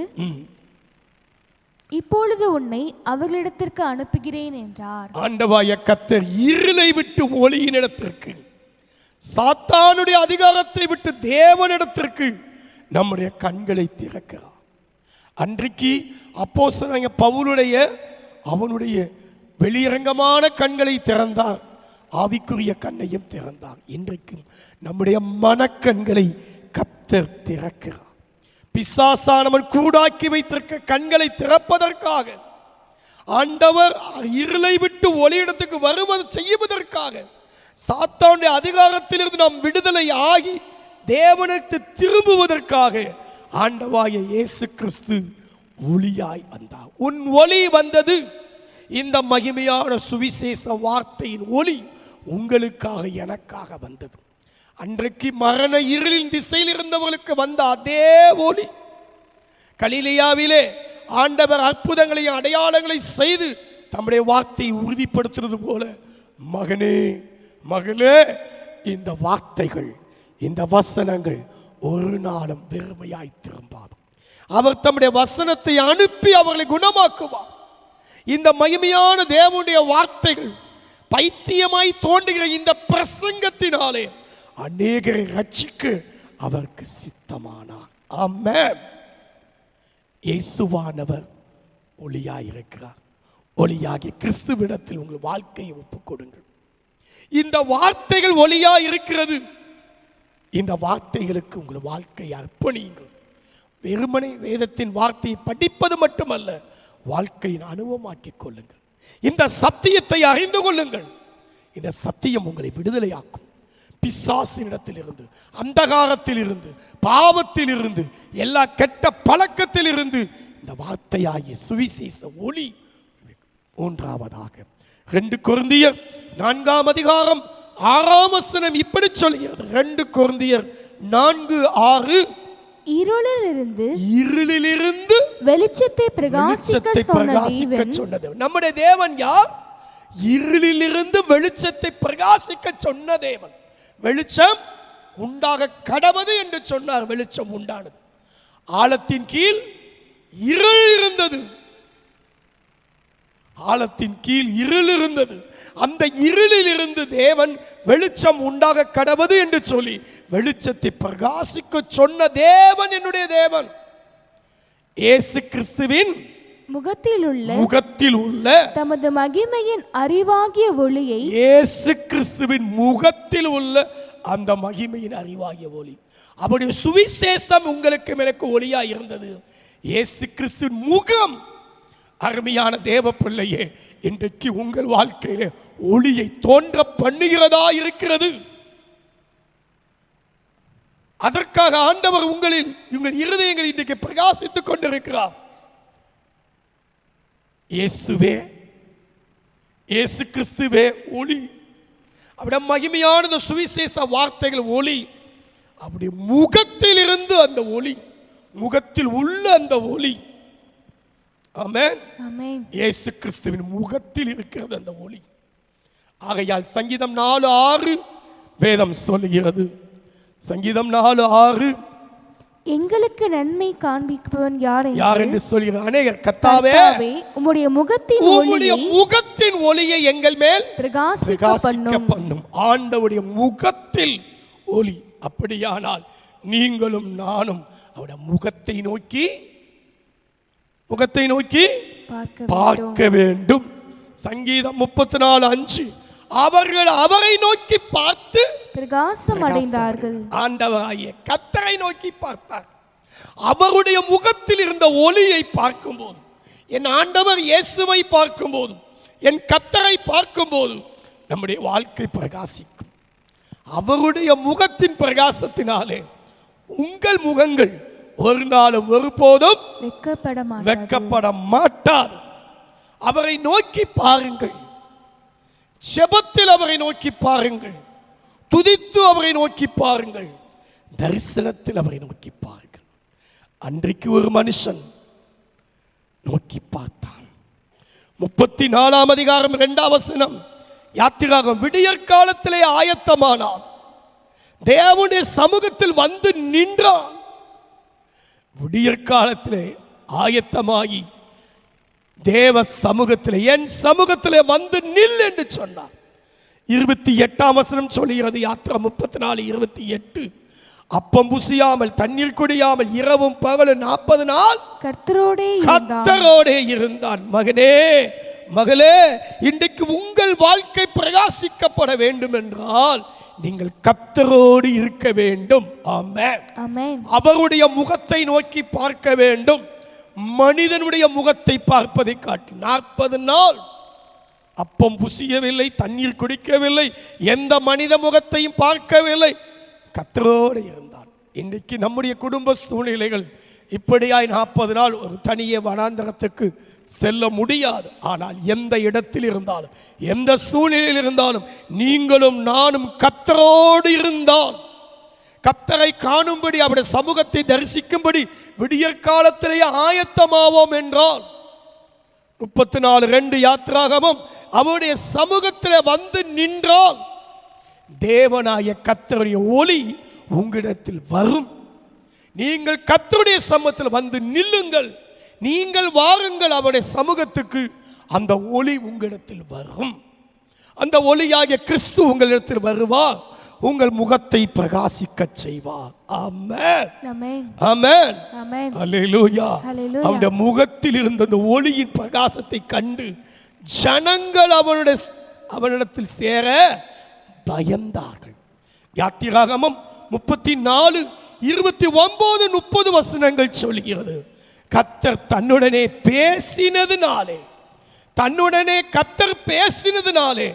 இப்பொழுது உன்னை அவர்களிடத்திற்கு அனுப்புகிறேன் என்றார். ஆண்டவராகிய கர்த்தர் இருளை விட்டு ஒளியினிடத்திற்கு, சாத்தானுடைய அதிகாரத்தை விட்டு தேவனிடத்திற்கு நம்முடைய கண்களை திறக்கிறார். அன்றைக்கு அப்போஸ்தலனாகிய பவுலுடைய அவனுடைய வெளியரங்கமான கண்களை திறந்தார், ஆவிக்குரிய கண்ணையும் திறந்தார். இன்றைக்கும் நம்முடைய மனக்கண்களை கர்த்தர் திறக்கிறார். பிசாசானவன் கூடாக்கி வைத்திருக்க கண்களை திறப்பதற்காக, ஆண்டவர் இருளை விட்டு ஒளியிடத்துக்கு வருவது செய்வதற்காக, சாத்தானுடைய அதிகாரத்திலிருந்து நாம் விடுதலை ஆகி தேவனுக்கு திரும்புவதற்காக ஆண்டவராகிய இயேசு கிறிஸ்து ஒளியாய் வந்தார். உன் ஒளி வந்தது. இந்த மகிமையான சுவிசேஷ வார்த்தையின் ஒளி உங்களுக்காக எனக்காக வந்தது. அன்றைக்கு மரண இருளின் திசையில் இருந்தவர்களுக்கு வந்த அதே ஒளி கலிலேயாவிலே ஆண்டவர் அற்புதங்களையும் அடையாளங்களை செய்து தம்முடைய வார்த்தையை உறுதிப்படுத்துவது போல, மகனே மகளே, இந்த வார்த்தைகள், இந்த வசனங்கள் ஒரு நாளும் வெறுமையாய் திரும்பாது. அவர் தம்முடைய வசனத்தை அனுப்பி அவர்களை குணமாக்குவார். இந்த மகிமையான தேவனுடைய வார்த்தைகள் பைத்தியமாய் தோன்றுகிற இந்த பிரசங்கத்தினாலே அநேகரை ரட்சிக்க அவருக்கு சித்தமானார். ஆமென். இயேசுவானவர் ஒளியாய் இருக்கிறார். ஒளியாகிய கிறிஸ்துவிடத்தில் உங்கள் வாழ்க்கையை ஒப்புக் கொடுங்கள். இந்த வார்த்தைகள் ஒளியாய் இருக்கிறது. இந்த வார்த்தைகளுக்கு உங்கள் வாழ்க்கையை அர்ப்பணியுங்கள். வெறுமனே வேதத்தின் வார்த்தையை படிப்பது மட்டுமல்ல, வாழ்க்கையின் அனுபவமாக்கிக் கொள்ளுங்கள். இந்த சத்தியத்தை அறிந்து கொள்ளுங்கள். இந்த சத்தியம் உங்களை விடுதலையாக்கும். பிசாசினிடத்தில் இருந்து, அந்தகாரத்தில் இருந்து, பாவத்தில் இருந்து, எல்லா கெட்ட பழக்கத்தில் இருந்து இந்த வார்த்தையாகிய சுவிசேஷ ஒளி. மூன்றாவதாக 2 கொரிந்தியர் 4:6 இப்படி சொல்கிறது. 2 கொரிந்தியர் 4:6 இருளிலிருந்து வெளிச்சத்தை பிரகாசிக்க சொன்னது. நம்முடைய தேவன் யார்? இருளிலிருந்து வெளிச்சத்தை பிரகாசிக்க சொன்ன தேவன். வெளிச்சம் உண்டாக கடவது என்று சொன்னார். வெளிச்சம் உண்டானது. ஆழத்தின் கீழ் இருள் இருந்தது. ஆழத்தின் கீழ் இருள் இருந்தது. அந்த இருளில் இருந்து தேவன் வெளிச்சம் உண்டாக கடவது என்று சொல்லி வெளிச்சத்தை பிரகாசிக்க சொன்ன தேவன் என்னுடைய தேவன். இயேசு கிறிஸ்துவின் முகத்தில் உள்ள தமது மகிமையின் அறிவாகிய ஒளியை, இயேசு கிறிஸ்துவின் முகத்தில் உள்ள அந்த மகிமையின் அறிவாகிய ஒளி, அவருடைய சுவிசேஷம் உங்களுக்கு எனக்கு ஒளியா இருந்தது. இயேசு கிறிஸ்துவின் முகம். அருமையான தேவ பிள்ளையே, இன்றைக்கு உங்கள் வாழ்க்கையிலே ஒளியை தோன்ற பண்ணுகிறதா இருக்கிறது. அதற்காக ஆண்டவர் உங்கள் இருதயங்கள் இன்றைக்கு பிரகாசித்துக் கொண்டிருக்கிறார். இயேசுவே, இயேசு கிறிஸ்துவே ஒளி. அவருடைய மகிமையான சுவிசேஷ வார்த்தைகள் ஒளி. அவருடைய முகத்தில் இருந்து அந்த ஒளி, முகத்தில் உள்ள அந்த ஒளி. ஆமென். இயேசு கிறிஸ்துவின் முகத்தில் இருக்கிறது அந்த ஒளி. ஆகையால் சங்கீதம் 4:6 வேதம் சொல்லுகிறது. சங்கீதம் 4:6 எங்களுக்கு நன்மை காண்பிப்பவன் யார் என்று சொல்கிறார். அநேகர் கர்த்தாவே உம்முடைய முகத்தின் ஒளியை எங்கள் மேல் பிரகாசிக்க பண்ணும். ஆண்டவருடைய முகத்தில் ஒளி. அப்படியானால் நீங்களும் நானும் அவருடைய முகத்தை நோக்கி பார்க்க வேண்டும். சங்கீதம் 34:5 அவர்கள் அவரை நோக்கி பார்த்து பிரகாசம் அடைந்தார்கள். ஆண்டவராகிய கர்த்தரை நோக்கி பார்த்தார். அவருடைய முகத்தில் இருந்த ஒளியை பார்க்கும்போது, என் ஆண்டவர் இயேசுவை பார்க்கும்போது, என் கர்த்தரை பார்க்கும்போது நம்முடைய வாழ்க்கை பிரகாசிக்கும். அவருடைய முகத்தின் பிரகாசத்தினாலே உங்கள் முகங்கள் ஒரு நாளும் ஒருபோதும் வெட்கப்பட மாட்டாது. அவரை நோக்கி பாருங்கள், ஜெபத்தில் அவரை நோக்கி பாருங்கள், துதித்து அவரை நோக்கி பாருங்கள், தரிசனத்தில் அவரை நோக்கி பாருங்கள். அன்றைக்கு ஒரு மனுஷன் நோக்கி பார்த்தான். 34ஆம் அதிகாரம் 2ஆம் வசனம். யாத்திராகம் விடியற் காலத்திலே ஆயத்தமானான், தேவனுடைய சமூகத்தில் வந்து நின்றான். விடியற் காலத்திலே ஆயத்தமாகி தேவ சமூகத்திலே, என் சமூகத்திலே வந்து நில் என்று சொன்னார். 28ஆம் வசனம் சொல்லுகிறது, யாத்திரா 34:28. அப்பம் புசியாமல் தண்ணீர் குடியாமல் இரவும் பகலும் 40 நாள் கர்த்தரோடே இருந்தான். மகனே மகளே, இன்றைக்கு உங்கள் வாழ்க்கை பிரகாசிக்கப்பட வேண்டும் என்றால் நீங்கள் கர்த்தரோடு இருக்க வேண்டும். ஆமென். அவருடைய முகத்தை நோக்கி பார்க்க வேண்டும். மனிதனுடைய முகத்தை பார்ப்பதை காட்டி 40 நாள் அப்பம் புசியவில்லை, தண்ணீர் குடிக்கவில்லை, எந்த மனித முகத்தையும் பார்க்கவில்லை, கர்த்தரோடு இருந்தான். இன்றைக்கு நம்முடைய குடும்ப சூழ்நிலைகள் இப்படியாய் 40 நாள் ஒரு தனியே வனாந்தரத்துக்கு செல்ல முடியாது. ஆனால் எந்த இடத்தில் இருந்தாலும், எந்த சூழ்நிலையில் இருந்தாலும், நீங்களும் நானும் கர்த்தரோடு இருந்தால், கர்த்தரை காணும்படி அவருடைய சமூகத்தை தரிசிக்கும்படி விடியற் காலத்திலேயே ஆயத்தமாவோம் என்றால் 34:2 யாத்திராகமும் அவருடைய சமூகத்தில் வந்து நின்றால் தேவனாய கர்த்தருடைய ஒளி உங்களிடத்தில் வரும். நீங்கள் கர்த்தருடைய சமூகத்தில் வந்து நில்லுங்கள், நீங்கள் வாருங்கள் அவருடைய சமூகத்துக்கு, அந்த ஒளி உங்களிடத்தில் வரும். அந்த ஒளியாகிய கிறிஸ்து உங்களிடத்தில் வருவார், உங்கள் முகத்தை பிரகாசிக்க செய்வார். ஆமென், ஆமென், அல்லேலூயா. அவருடைய முகத்தில் இருந்த அந்த ஒளியின் பிரகாசத்தை கண்டு ஜனங்கள் அவனிடத்தில் சேர பயந்தார்கள். யாத்திராகமம் 34:29-30 வசனங்கள் சொல்கிறது, கர்த்தர் தன்னுடனே பேசினதினாலே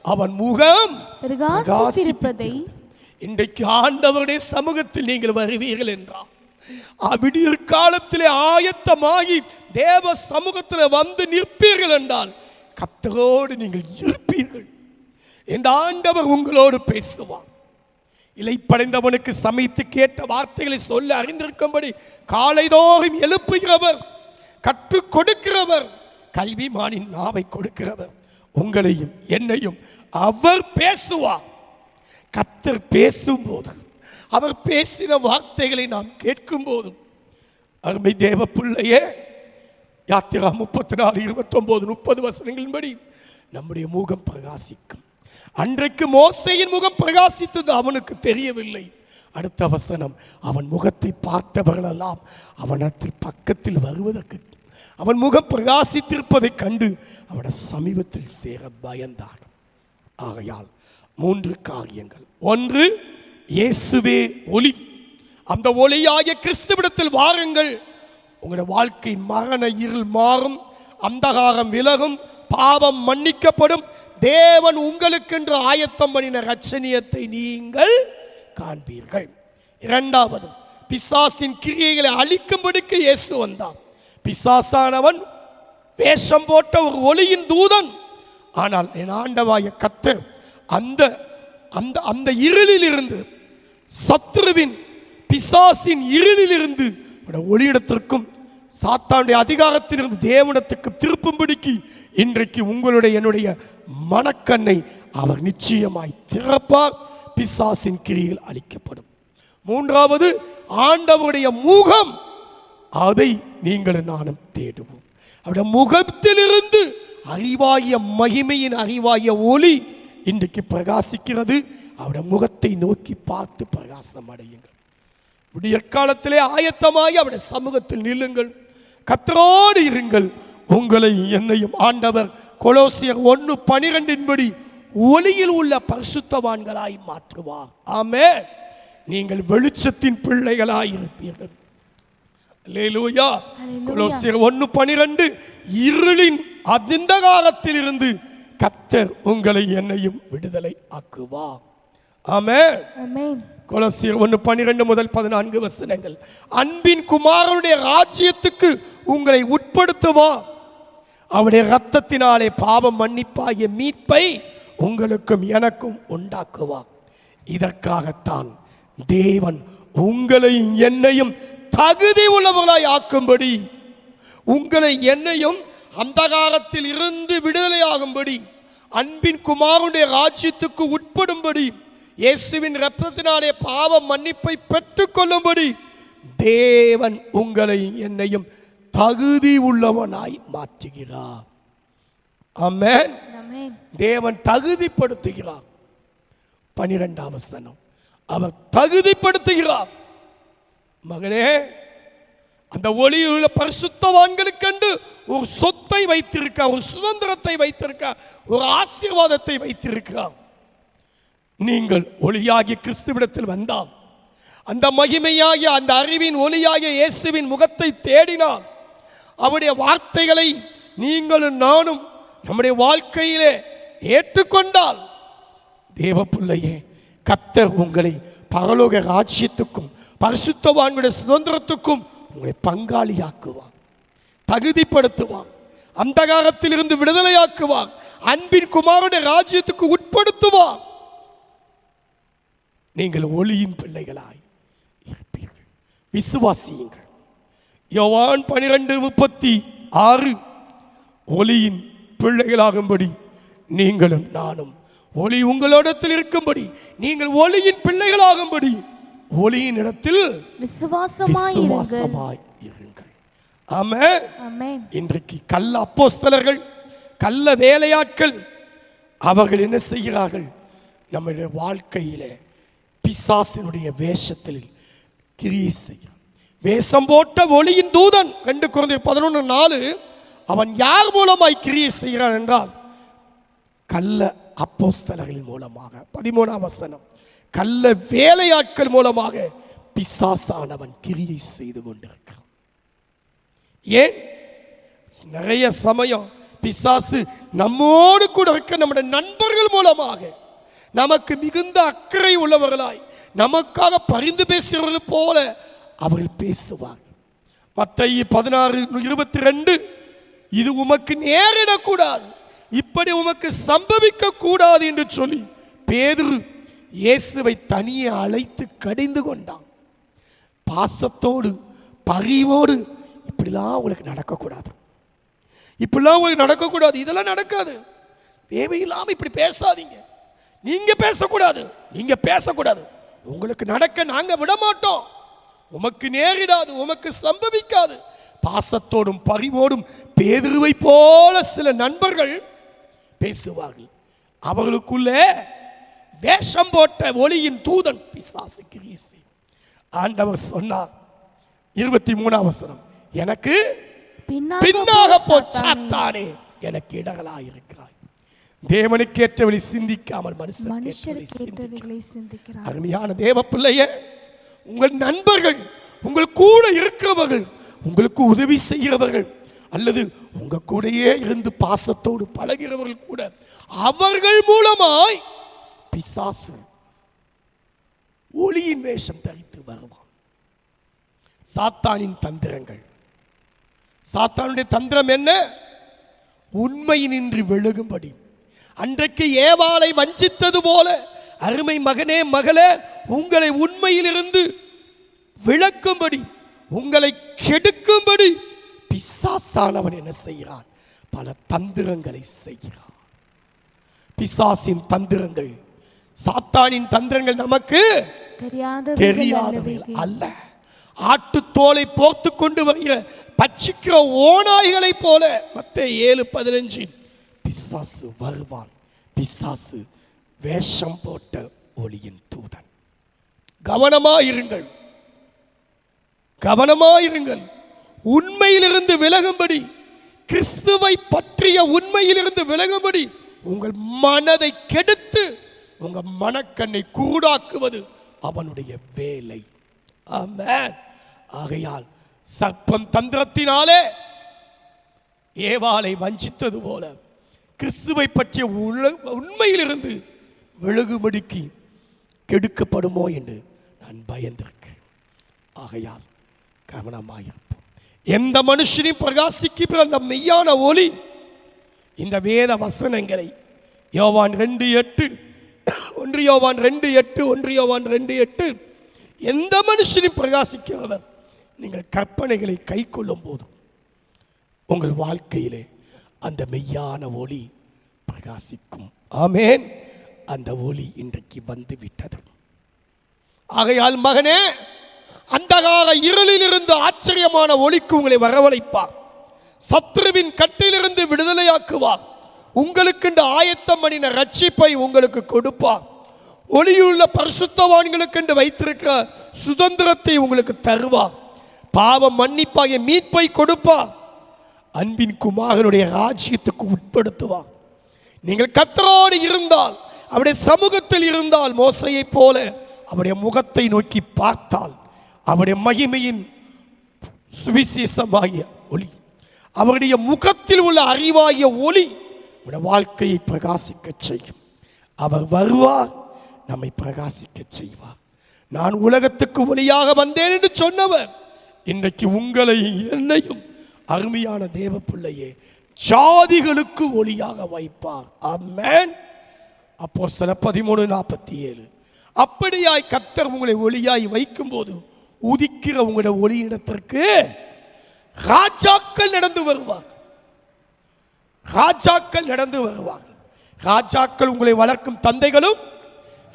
அவன் முகம் பிரகாசிப்பதை. இன்றைக்கு ஆண்டவருடைய சமூகத்தில் நீங்கள் வருவீர்கள் என்றால், விடியற் காலத்திலே ஆயத்தமாகி தேவ சமூகத்தில் வந்து நிற்பீர்கள் என்றால் கர்த்தரோடு நீங்கள் இருப்பீர்கள். இந்த ஆண்டவர் உங்களோடு பேசுவார். இலைப்படைந்தவனுக்கு சமைத்து கேட்ட வார்த்தைகளை சொல்ல அறிந்திருக்கும்படி காலைதோறும் எழுப்புகிறவர், கற்றுக் கொடுக்கிறவர், கல்விமானின் நாவை கொடுக்கிறவர். உங்களையும் என்னையும் அவர் பேசுவார். கர்த்தர் பேசும்போது, அவர் பேசின வார்த்தைகளை நாம் கேட்கும் போதும், அருமை தேவ பிள்ளையே, யாத்திரா 34:29-30 வசனங்களின்படி நம்முடைய முகம் பிரகாசிக்கும். அன்றைக்கு மோசேயின் முகம் பிரகாசித்தது அவனுக்கு தெரியவில்லை. அடுத்த வசனம், அவன் முகத்தை பார்த்தவர்களெல்லாம் அவனத்தில் பக்கத்தில் வருவதற்கு, அவன் முகம் பிரகாசித்திருப்பதை கண்டு அவனுடைய சமீபத்தில் சேர பயந்தார். ஆகையால் 3 காரியங்கள். 1, இயேசுவே ஒளி. அந்த ஒளியாகிய கிறிஸ்துவிடத்தில் வாருங்கள், உங்களுடைய வாழ்க்கை மரண இருள் மாறும், அந்தகாரம் விலகும், பாவம் மன்னிக்கப்படும், தேவன் உங்களுக்கென்று ஆயத்தம் பண்ணின இரட்சணியத்தை நீங்கள் காண்பீர்கள். 2வது, பிசாசின் கிரியைகளை அழிக்கும்படிக்கு இயேசு வந்தார். பிசாசானவன் வேஷம் போட்ட ஒரு ஒளியின் தூதன். ஆனால் என் ஆண்டவாய கர்த்தர் அந்த அந்த அந்த இருளில் இருந்து, சத்துருவின் பிசாசின் இருளில் இருந்து ஒளியிடத்திற்கும் சாத்தானுடைய அதிகாரத்திலிருந்து தேவனிடத்துக்கு திருப்பும்படிக்கு இன்றைக்கு உங்களுடைய என்னுடைய மனக்கண்ணை அவர் நிச்சயமாய் திறப்பார். பிசாசின் கிரியில் அளிக்கப்படும். 3வது, ஆண்டவருடைய முகம், அதை நீங்கள் நானும் தேடுவோம். அவருடைய முகத்திலிருந்து அறிவாகிய மகிமையின் அறிவாகிய ஒளி இன்றைக்கு பிரகாசிக்கிறது. அவருடைய முகத்தை நோக்கி பார்த்து பிரகாசம் அடையுங்கள். விடியற்காலத்திலே ஆயத்தமாகி அவருடைய சமூகத்தில் நில்லுங்கள், கர்த்தரோடு இருங்கள். உங்களை என்னையும் ஆண்டவர் கொலோசியர் 1:12 ஒளியில் உள்ள பரிசுத்தவான்களாய் மாற்றுவார். ஆமென். நீங்கள் வெளிச்சத்தின் பிள்ளைகளாய் இருப்பீர்கள். அல்லேலூயா. கொலோசியர் 1:12 இருளின் அந்தகாரத்தில் இருந்து கர்த்தர் உங்களை என்னையும் விடுதலை ஆக்குவார். ஆமென், ஆமென். கொலோசியர் 1:12 முதல் 14 வசனங்கள். அன்பின் குமாரனுடைய ராஜ்யத்துக்கு உங்களை உட்படுத்துவார். அவருடைய இரத்தத்தினாலே பாவம் மன்னிப்பாகிய மீட்பை உங்களுக்கும் எனக்கும் உண்டாக்குவார். இதற்காகத்தான் தேவன் உங்களையும் என்னையும் தகுதி உள்ளவர்களாய் ஆக்கும்படி, உங்களை என்னையும் அந்தகாரத்தில் இருந்து விடுதலையாகும்படி, அன்பின் குமாரனுடைய ராஜ்யத்துக்கு உட்படும்படி, இயேசுவின் இரத்தத்தினாலே பாவ மன்னிப்பை பெற்றுக்கொள்ளும்படி தேவன் உங்களை என்னையும் தகுதி உள்ளவனாய் மாற்றுகிறார். ஆமென். தேவன் தகுதிப்படுத்துகிறார். 12ஆம் வசனம், அவர் தகுதிப்படுத்துகிறார். மகனே, அந்த ஒளியுள்ள பரிசுத்தவான்களுக்கென்று ஒரு சொத்தை வைத்திருக்கார், ஒரு சுதந்திரத்தை வைத்திருக்கார், ஒரு ஆசீர்வாதத்தை வைத்திருக்கிறார். நீங்கள் ஒளியாகிய கிறிஸ்துவிடத்தில் வந்தால், அந்த மகிமையாகிய அந்த அறிவின் ஒளியாகிய இயேசுவின் முகத்தை தேடினால், அவருடைய வார்த்தைகளை நீங்களும் நானும் நம்முடைய வாழ்க்கையிலே ஏற்றுக்கொண்டால், தேவ பிள்ளையே, கர்த்தர் உங்களை பரலோக ராஜ்யத்துக்கும் பரிசுத்தவான்களுடைய சுதந்திரத்துக்கும் உங்களை பங்காளியாக்குவார், தகுதிப்படுத்துவார், அந்தகாரத்தில் இருந்து விடுதலையாக்குவார், அன்பின் குமாரனுடைய ராஜ்யத்துக்கு உட்படுத்துவார். நீங்கள் ஒளியின் பிள்ளைகளாய் இருப்பீர்கள். விசுவாசியுங்கள். யோவான் 12:36, ஒளியின் பிள்ளைகளாகும்படி நீங்களும் நானும், ஒளி உங்களிடத்தில் இருக்கும்படி நீங்கள் ஒளியின் பிள்ளைகளாகும்படி ஒளியின் இடத்தில் விசுவாசமாய் இருங்கள். ஆமென். இன்றைக்கு கள்ள அப்போஸ்தலர்கள், கள்ள வேலையாட்கள், அவர்கள் என்ன செய்கிறார்கள்? நம்முடைய வாழ்க்கையிலே பிசாசினுடைய வேஷத்தில் கிரியை செய்கிறார். வேஷம் போட்ட ஒளியின் தூதன் 2 கொரிந்தியர் 11:4, அவன் யார் மூலமாய் கிரியை செய்கிறான் என்றால், கள்ள அப்போஸ்தலர்களின் மூலமாக. 13ஆம் வசனம், கள்ள வேலையாட்கள் மூலமாக பிசாசானவன் கிரியை செய்து கொண்டிருக்கிறான். ஏன்? நிறைய சமயம் பிசாசு நம்மோடு கூட இருக்க நம்முடைய நண்பர்கள் மூலமாக, நமக்கு மிகுந்த அக்கறை உள்ளவர்களாய், நமக்காக பரிந்து பேசுகிறவர்கள் போல அவர்கள் பேசுவார்கள். மத்தேயு 16:22, இது உமக்கு நேரிடக்கூடாது, இப்படி உமக்கு சம்பவிக்க கூடாது என்று சொல்லி பேதுரு இயேசுவை தனியே அழைத்து கடிந்து கொண்டான். பாசத்தோடு பரிவோடு, இப்படிலாம் உங்களுக்கு நடக்கக்கூடாது, இப்படிலாம் உங்களுக்கு நடக்கக்கூடாது, இதெல்லாம் நடக்காது, தேவையில்லாமல் இப்படி பேசாதீங்க, நீங்க பேசக்கூடாது, நீங்க பேசக்கூடாது, உங்களுக்கு நடக்க நாங்க விட மாட்டோம், உமக்கு நேரிடாது, உமக்கு சம்பவிக்காது. பாசத்தோடும் பரிவோடும் பேதுருவை போல சில நண்பர்கள் பேசுவார்கள். அவர்களுக்குள்ளே வேஷம் போட்ட ஒளியின் தூதன் பிசாசு கிரியை செய்யும். ஆண்டவர் சொன்னார் 23ஆம் வசனம், எனக்கு பின்னாக போச்சாத்தானே, எனக்கு இடங்களாய் இருக்கிறாய். தேவனுக்கு ஏற்றவழி சிந்திக்காமல் மனுஷருக்கேற்றவழி சிந்திக்கிறார். அருமையான தேவ பிள்ளையே, உங்கள் நண்பர்கள், உங்கள் கூட இருக்கிறவர்கள், உங்களுக்கு உதவி செய்கிறவர்கள், அல்லது உங்க கூடயே இருந்து பாசத்தோடு பழகிறவர்கள் கூட, அவர்கள் மூலமாய் பிசாசு ஒளியின் வேஷம் தரித்து வருவான். சாத்தானின் தந்திரங்கள். சாத்தானுடைய தந்திரம் என்ன? உண்மையினின்று விலகும்படி, அன்றைக்கு ஏவாளை வஞ்சித்தது போல, அருமை மகனே மகளே, உங்களை உண்மையிலிருந்து விளக்கும்படி, உங்களை கெடுக்கும்படி பிசாசானவன் என்ன செய்கிறான்? பல தந்திரங்களை செய்கிறான். பிசாசின் தந்திரங்கள், சாத்தானின் தந்திரங்கள் நமக்கு தெரியாதவைகள் அல்ல. ஆட்டுத்தோலை போர்த்து கொண்டு வருகிற பட்சிக்கிற ஓநாய்களை போல மத்தேயு 7:15 பிசாசு வருவான். பிசாசு வேஷம் போட்ட ஒளியின் தூதன். கவனமாயிருங்கள், கவனமாயிருங்கள். உண்மையிலிருந்து விலகும்படி, கிறிஸ்துவை பற்றிய உண்மையிலிருந்து விலகும்படி உங்கள் மனதை கெடுத்து உங்க மனக்கண்ணை கூடாக்குவது அவனுடைய வேலை. ஆமென். ஆகையால் சர்ப்பம் தந்திரத்தினாலே ஏவாளை வஞ்சித்தது போல, கிறிஸ்துவை பற்றிய உண்மையிலிருந்து விலகும்படிக்கு கெடுக்கப்படுமோ என்று நான் பயந்திருக்கேன். ஆகையால் கவனமாயிருப்போம். எந்த மனுஷனையும் பிரகாசிக்கிற அந்த மெய்யான ஒளி இந்த வேத வசனங்களை யோவான் 2:8, 1 யோவான் 2:8, 1 யோவான் 2:8, எந்த மனுஷனும் பிரகாசிக்கிறவர் நீங்கள் கற்பனைகளை கை கொள்ளும் போது உங்கள் வாழ்க்கையிலே அந்த மெய்யான ஒளி பிரகாசிக்கும். ஆமென். அந்த ஒளி இன்றைக்கு வந்து விட்டது. ஆகையால் மகனே, அந்தகார இருளில் இருந்து ஆச்சரியமான ஒளிக்கு உங்களை வரவழைப்பார். சத்ருவின் கட்டிலிருந்து விடுதலையாக்குவார். உங்களுக்கு ஆயத்தம் பண்ணின ரட்சிப்பை உங்களுக்கு கொடுப்பார். ஒளியுள்ள பரிசுத்தவான்களுக்கு என்று வைத்திருக்கிற சுதந்திரத்தை உங்களுக்கு தருவார். பாவம் மன்னிப்பாகிய மீட்பை கொடுப்பார். அன்பின் குமாரனுடைய ராஜ்யத்துக்கு உட்படுத்துவார். நீங்கள் கர்த்தரோடு இருந்தால், அவருடைய சமூகத்தில் இருந்தால், மோசையை போல அவருடைய முகத்தை நோக்கி பார்த்தால், அவருடைய மகிமையின் சுவிசேஷமாகிய ஒளி, அவருடைய முகத்தில் உள்ள அறிவாகிய ஒளி உடைய வாழ்க்கையை பிரகாசிக்க செய்யும். அவர் வருவார், நம்மை பிரகாசிக்க செய்வார். நான் உலகத்துக்கு ஒளியாக வந்தேன் என்று சொன்னவர் இன்றைக்கு உங்களை என்னையும் அருமையான தேவ பிள்ளையே ஜாதிகளுக்கு ஒளியாக வைப்பார். ஆமென். அப்போஸ்தலர் 13:47. அப்படியாய் கர்த்தர் உங்களை ஒளியாய் வைக்கும் போது உதிக்கிற உங்களுடைய ஒளியிடத்திற்கு ராஜாக்கள் நடந்து வருவார். ராஜாக்கள் நடந்து வருவார். ராஜாக்கள் உங்களை வளர்க்கும் தந்தைகளும்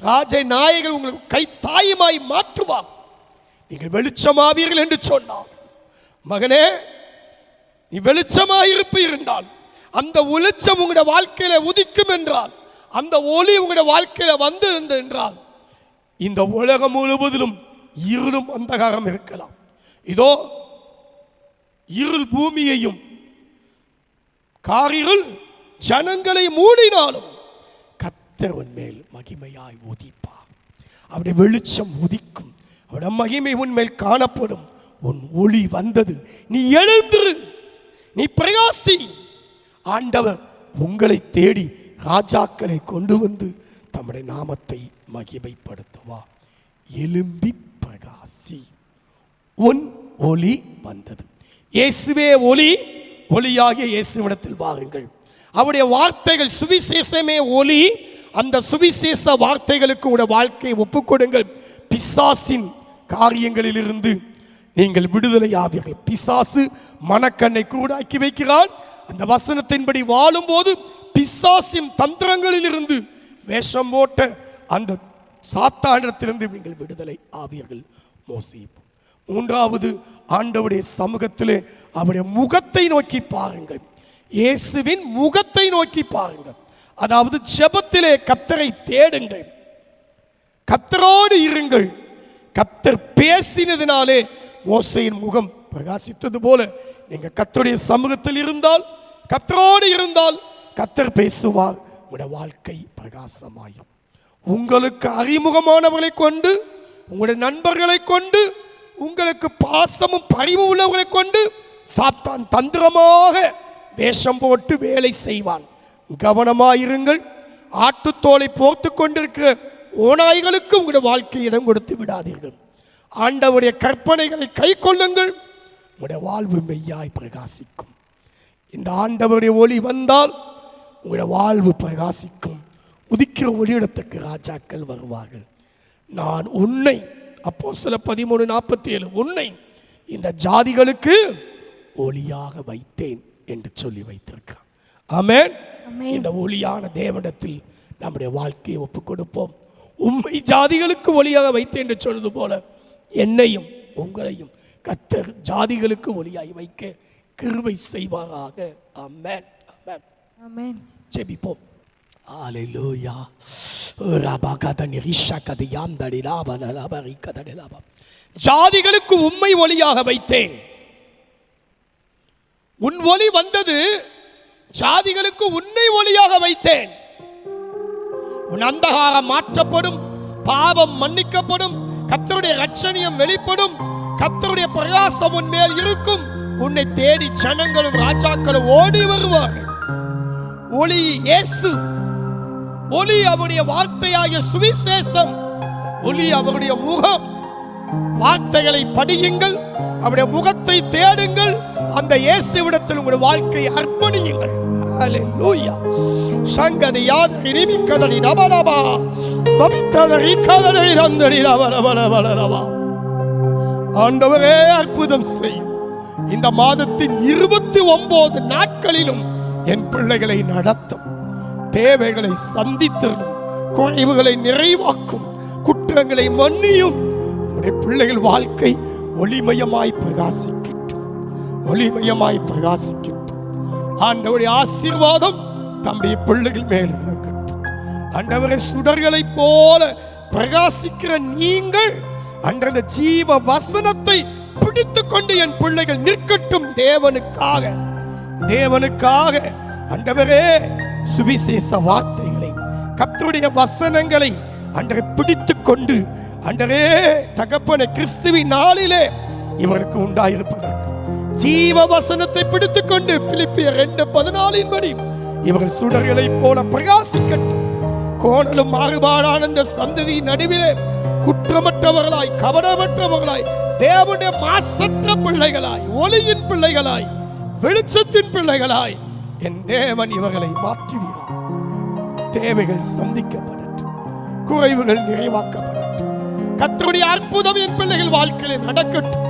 ராஜ நாயகர்கள் உங்களுக்கு கை தாயுமாய் மாற்றுவார். நீங்கள் வெளிச்சமாவீர்கள் என்று சொன்னார். மகனே, நீ வெளிச்சமாயிருப்பீர் என்றால், அந்த வெளிச்சம் உங்களுடைய வாழ்க்கையில உதிக்கும் என்றால், அந்த ஒளி உங்களுடைய வாழ்க்கையில வந்து என்றால், இந்த உலகம் முழுவதிலும் இருளும் அந்தகாரம் இருக்கலாம். இதோ இருள் பூமியையும் காரிருள் ஜனங்களை மூடினாலும் கர்த்தர் உன்மேல் மகிமையாய் உதிப்பார். அவருடைய வெளிச்சம் உதிக்கும். அவருடைய மகிமை உன்மேல் காணப்படும். உன் ஒளி வந்தது, நீ எழுந்திரு, நீ பிரகாசி. ஆண்டவர் உங்களை தேடி ராஜாக்களை கொண்டு வந்து தம்முடைய நாமத்தை மகிமைப்படுத்துவார். எழும்பி பிரகாசி. உன் ஒளி வந்தது. இயேசுவே ஒளி. ஒளியாகிய இயேசுவிடத்தில் வாருங்கள். அவருடைய வார்த்தைகள் சுவிசேஷமே ஒளி. அந்த சுவிசேஷ வார்த்தைகளுக்கு உங்களுடைய வாழ்க்கையை ஒப்புக்கொடுங்கள். பிசாசின் காரியங்களிலிருந்து நீங்கள் விடுதலை ஆவீர்கள். பிசாசு மனக்கண்ணை கூடாக்கி வைக்கிறான். அந்த வசனத்தின்படி வாழும் போது பிசாசின் தந்திரங்களிலிருந்து வேஷம் போட்ட அந்த சாத்தானிடத்திலிருந்து நீங்கள் விடுதலை ஆவீர்கள். மோசே. மூன்றாவது, ஆண்டவருடைய சமூகத்திலே அவருடைய முகத்தை நோக்கி பாருங்கள். இயேசுவின் முகத்தை நோக்கி பாருங்கள். அதாவது ஜெபத்திலே கர்த்தரை தேடுங்கள், கர்த்தரோடு இருங்கள். கர்த்தர் பேசினதினாலே மோசேயின் முகம் பிரகாசித்தது போல நீங்கள் கர்த்தருடைய சமூகத்தில் இருந்தால், கர்த்தரோடு இருந்தால் கர்த்தர் பேசுவார். உங்களுடைய வாழ்க்கை பிரகாசமாயும். உங்களுக்கு அறிமுகமானவர்களை கொண்டு, உங்களுடைய நண்பர்களை கொண்டு, உங்களுக்கு பாசமும் பரிவும் உள்ளவர்களை கொண்டு சாத்தான் தந்திரமாக வேஷம் போட்டு வேலை செய்வான். கவனமாயிருங்கள். ஆட்டுத்தோலை போர்த்து கொண்டிருக்கிற ஓநாய்களுக்கு உங்களுடைய வாழ்க்கை இடம் கொடுத்து விடாதீர்கள். ஆண்டவருடைய கற்பனைகளை கை கொள்ளுங்கள். உங்களுடைய வாழ்வு மெய்யாய் பிரகாசிக்கும். இந்த ஆண்டவருடைய ஒளி வந்தால் உங்களுடைய வாழ்வு பிரகாசிக்கும். உதிக்கிற ஒளியிடத்துக்கு ராஜாக்கள் வருவார்கள். நான் உன்னை, அப்போஸ்தலர் 13:47, உன்னை இந்த ஜாதிகளுக்கு ஒளியாக வைத்தேன் என்று சொல்லி வைத்திருக்கிறார். ஆமென். இந்த ஒளியான தேவனிடத்தில் நம்முடைய வாழ்க்கையை ஒப்புக் கொடுப்போம். உம்மை ஜாதிகளுக்கு ஒளியாக வைத்தேன் என்று சொல்வது போல என்னையும் உங்களையும் கர்த்தர் ஜாதிகளுக்கு ஒளியாய் வைக்க கிருபை செய்வாராக. ஆமென். ஆமென். ஆமென். ஜெபிப்போம். ஹalleluya. ஜாதிகளுக்கு உம்மை ஒளியாக வைத்தேன். உன் ஒளி வந்தது. ஜாதிகளுக்கு உன்னை ஒளியாக வைத்தேன். உன் அந்தகாரம் மாற்றப்படும், பாவம் மன்னிக்கப்படும், கர்த்தருடைய இரட்சணியம் வெளிப்படும், கர்த்தருடைய பிரகாசம் உன் மேல் இருக்கும். உன்னை தேடி ஜனங்களும் ராஜாக்களும் ஓடி வருவார்கள். ஒளி இயேசு, ஒளி அவருடைய வார்த்தையாகிய சுவிசேஷம், ஒளி அவருடைய முகம். வார்த்தைகளை படியுங்கள், அவருடைய முகத்தை தேடுங்கள். அந்த இயேசுவிடத்தில் உங்களுடைய வாழ்க்கையை அர்ப்பணியுங்கள். ஹல்லேலூயா. சங்கதி யாதரி நிமிக்கதரி ரபலபா பவித்ததரி கதரி ரந்தரி ரபலபலபலபா. ஆண்டவரே அற்புதம் செய்யும். இந்த மாதத்தின் 29 நாட்களிலும் என் பிள்ளைகளை நடத்தும், தேவைகளை சந்தித்தரும், குறைவுகளை நிறைவாக்கும், குற்றங்களை மன்னியும். உடைய பிள்ளைகள் வாழ்க்கை ஒளிமயமாய் பிரகாசிக்கட்டும், ஒளிமயமாய் பிரகாசிக்கட்டும். ஆண்டவருடைய ஆசீர்வாதம் தம்முடைய பிள்ளைகள் மேல் இறங்கட்டும். ஆண்டவரை சுடர்களை போல பிரகாசிக்கிற நீங்கள் அன்றந்த ஜீவ வசனத்தை பிடித்துக் கொண்டு என் பிள்ளைகள் நிற்கட்டும். தேவனுக்காக, தேவனுக்காக ஆண்டவரே சுவிசேஷ வார்த்தைகளை, கர்த்தருடைய வசனங்களை அன்றை பிடித்துக் கொண்டு அன்றே தகப்பனை கிறிஸ்துவின் நாளிலே இவருக்கு உண்டாயிருப்பதற்கு ஜீவ வசனத்தை பிடித்துக் கொண்டு பிலிப்பியர் 2:14 படி இவர்கள் சுடர்களை போல பிரகாசிக்கட்டும். கோணலும் மாறுபாடான இந்த சந்ததியின் நடுவிலே குற்றமற்றவர்களாய், கபடமற்றவர்களாய், தேவனுடைய மாசற்ற பிள்ளைகளாய், ஒளியின் பிள்ளைகளாய், வெளிச்சத்தின் பிள்ளைகளாய் என் தேவன் இவர்களை மாற்றுகிறார். தேவைகள் சந்திக்கப்படட்டும், குறைவுகள் நிறைவாக்கப்படட்டும். கர்த்தருடைய அற்புதம் என் பிள்ளைகள் வாழ்க்கையில் நடக்கட்டும்.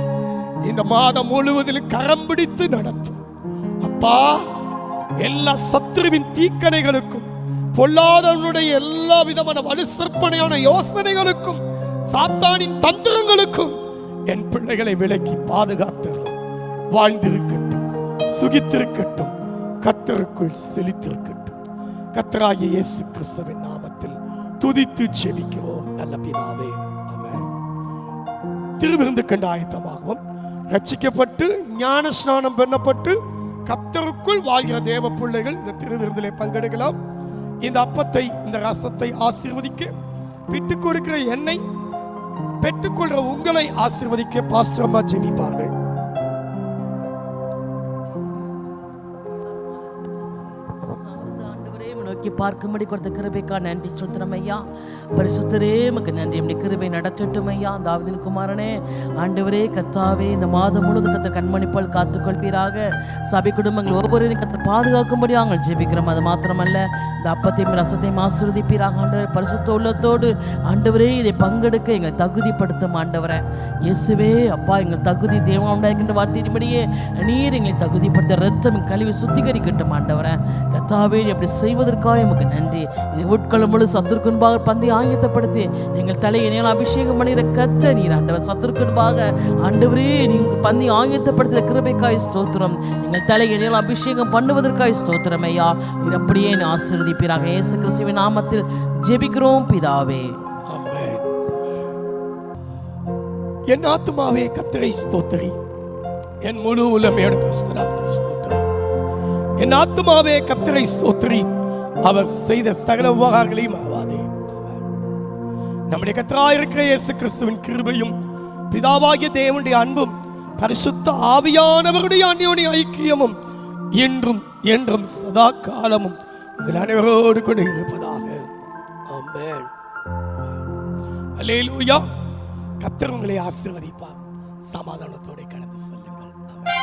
இந்த மாதம் முழுவதிலும் கரம் பிடித்து நடத்தும். அப்பா, எல்லா சத்துருவின் தீக்கணைகளுக்கும், பொல்லாதவனுடைய எல்லா விதமான வலுசற்பனையான யோசனைகளுக்கும், சாத்தானின் தந்திரங்களுக்கும் என் பிள்ளைகளை விலக்கி பாதுகாத்து வாழ்ந்திருக்கட்டும், சுகித்திருக்கட்டும், கர்த்தருக்குள் செழித்திருக்கட்டும். கர்த்தராகிய இயேசு கிறிஸ்துவின் நாமத்தில் துதித்து ஜெபிக்கிறோம் நல்ல பிதாவே, ஆமென். திருவிருந்து கண்டு ஆயத்தமாகவும் ரட்சிக்கப்பட்டு ஞான ஸ்நானம் பண்ணப்பட்டு கர்த்தருக்குள் வாழ்கிற தேவ பிள்ளைகள் இந்த திருவிருந்திலே பங்கெடுக்கலாம். இந்த அப்பத்தை, இந்த ரசத்தை ஆசீர்வதிக்க, விட்டுக் கொடுக்கிற என்னை பெற்றுக்கொள்ற உங்களை ஆசீர்வதிக்க பாஸ்டர் அம்மா ஜெபிப்பார்கள். நோக்கி பார்க்கும்படி கொடுத்த கிருபைக்கா நன்றி சொல்கிறோம் ஐயா. பரிசுத்தரே உமக்கு நன்றி. அப்படி கிருபை நடத்தட்டும் ஐயா. தாவீதின் குமாரனே, ஆண்டவரே கர்த்தாவே, இந்த மாதம் முழுவதும் கர்த்தர் கண்மணிப்பால் காத்துக்கொள்வீராக. சபை குடும்பங்கள் ஒவ்வொருவரையும் கர்த்தர் பாதுகாக்கும்படி நாங்கள் ஜெபிக்கிறோம். அது மாத்திரமல்ல, இந்த அப்பத்தையும் ரசத்தையும் ஆசீர்வதிப்பீராக. ஆண்டவர் பரிசுத்த உள்ளத்தோடு ஆண்டவரே இதை பங்கெடுக்க எங்களை தகுதிப்படுத்தும் ஆண்டவரே. இயேசுவே அப்பா, எங்கள் தகுதி தேவன் உண்டாகின்ற வார்த்தையின்படியே நீர் எங்களை தகுதிப்படுத்த ரத்தம் கழுவி சுத்திகரிக்கட்டும் ஆண்டவரே. கர்த்தாவே, அப்படி செய்வதற்காக எமக்கு நன்றி. இதை உட்கொள்ளும் பொழுது சத்துருக்குன்பாக பந்தி ஆயத்தப்படுத்தி எங்கள் தலையை அபிஷேகம் பண்ணிற கர்த்தர் நீர் ஆண்டவர். சத்துருக்குன்பாக ஆண்டவரே நீங்கள் பந்தி ஆயத்தப்படுத்துகிற கிருபைக்காய் ஸ்தோத்திரம். எங்கள் தலையை அபிஷேகம் பண்ணுவதற்காய் ஸ்தோத்திரம் ஐயா. நீர் அப்படியே ஆசீர்வதிப்பீராக. இயேசு கிறிஸ்துவின் நாமத்தில் ஜெபிக்கிறோம் பிதாவே, ஆமென். என் ஆத்துமாவே கர்த்தரை ஸ்தோத்திரி, என் முழு உள்ளமையோடு கர்த்தரை ஸ்தோத்திரி. என் ஆத்துமாவே கர்த்தரை ஸ்தோத்திரி, அவர் செய்த சகல உபகாரங்களையும் மறவாதே. நம்முடைய கர்த்தராய் இருக்கிற இயேசு கிறிஸ்துவின் கிருபையும், பிதாவாகிய தேவனுடைய அன்பும், பரிசுத்த ஆவியானவருடைய அந்யோன்ய ஐக்கியமும் என்றும் என்றும் சதா காலமும் உங்கள் அனைவரோடு கூட இருப்பதாக. ஆமென். அல்லேலூயா. கர்த்தர் உங்களை ஆசீர்வதிப்பார். சமாதானத்தோடு கடந்து செல்லுங்கள். ஆமென்.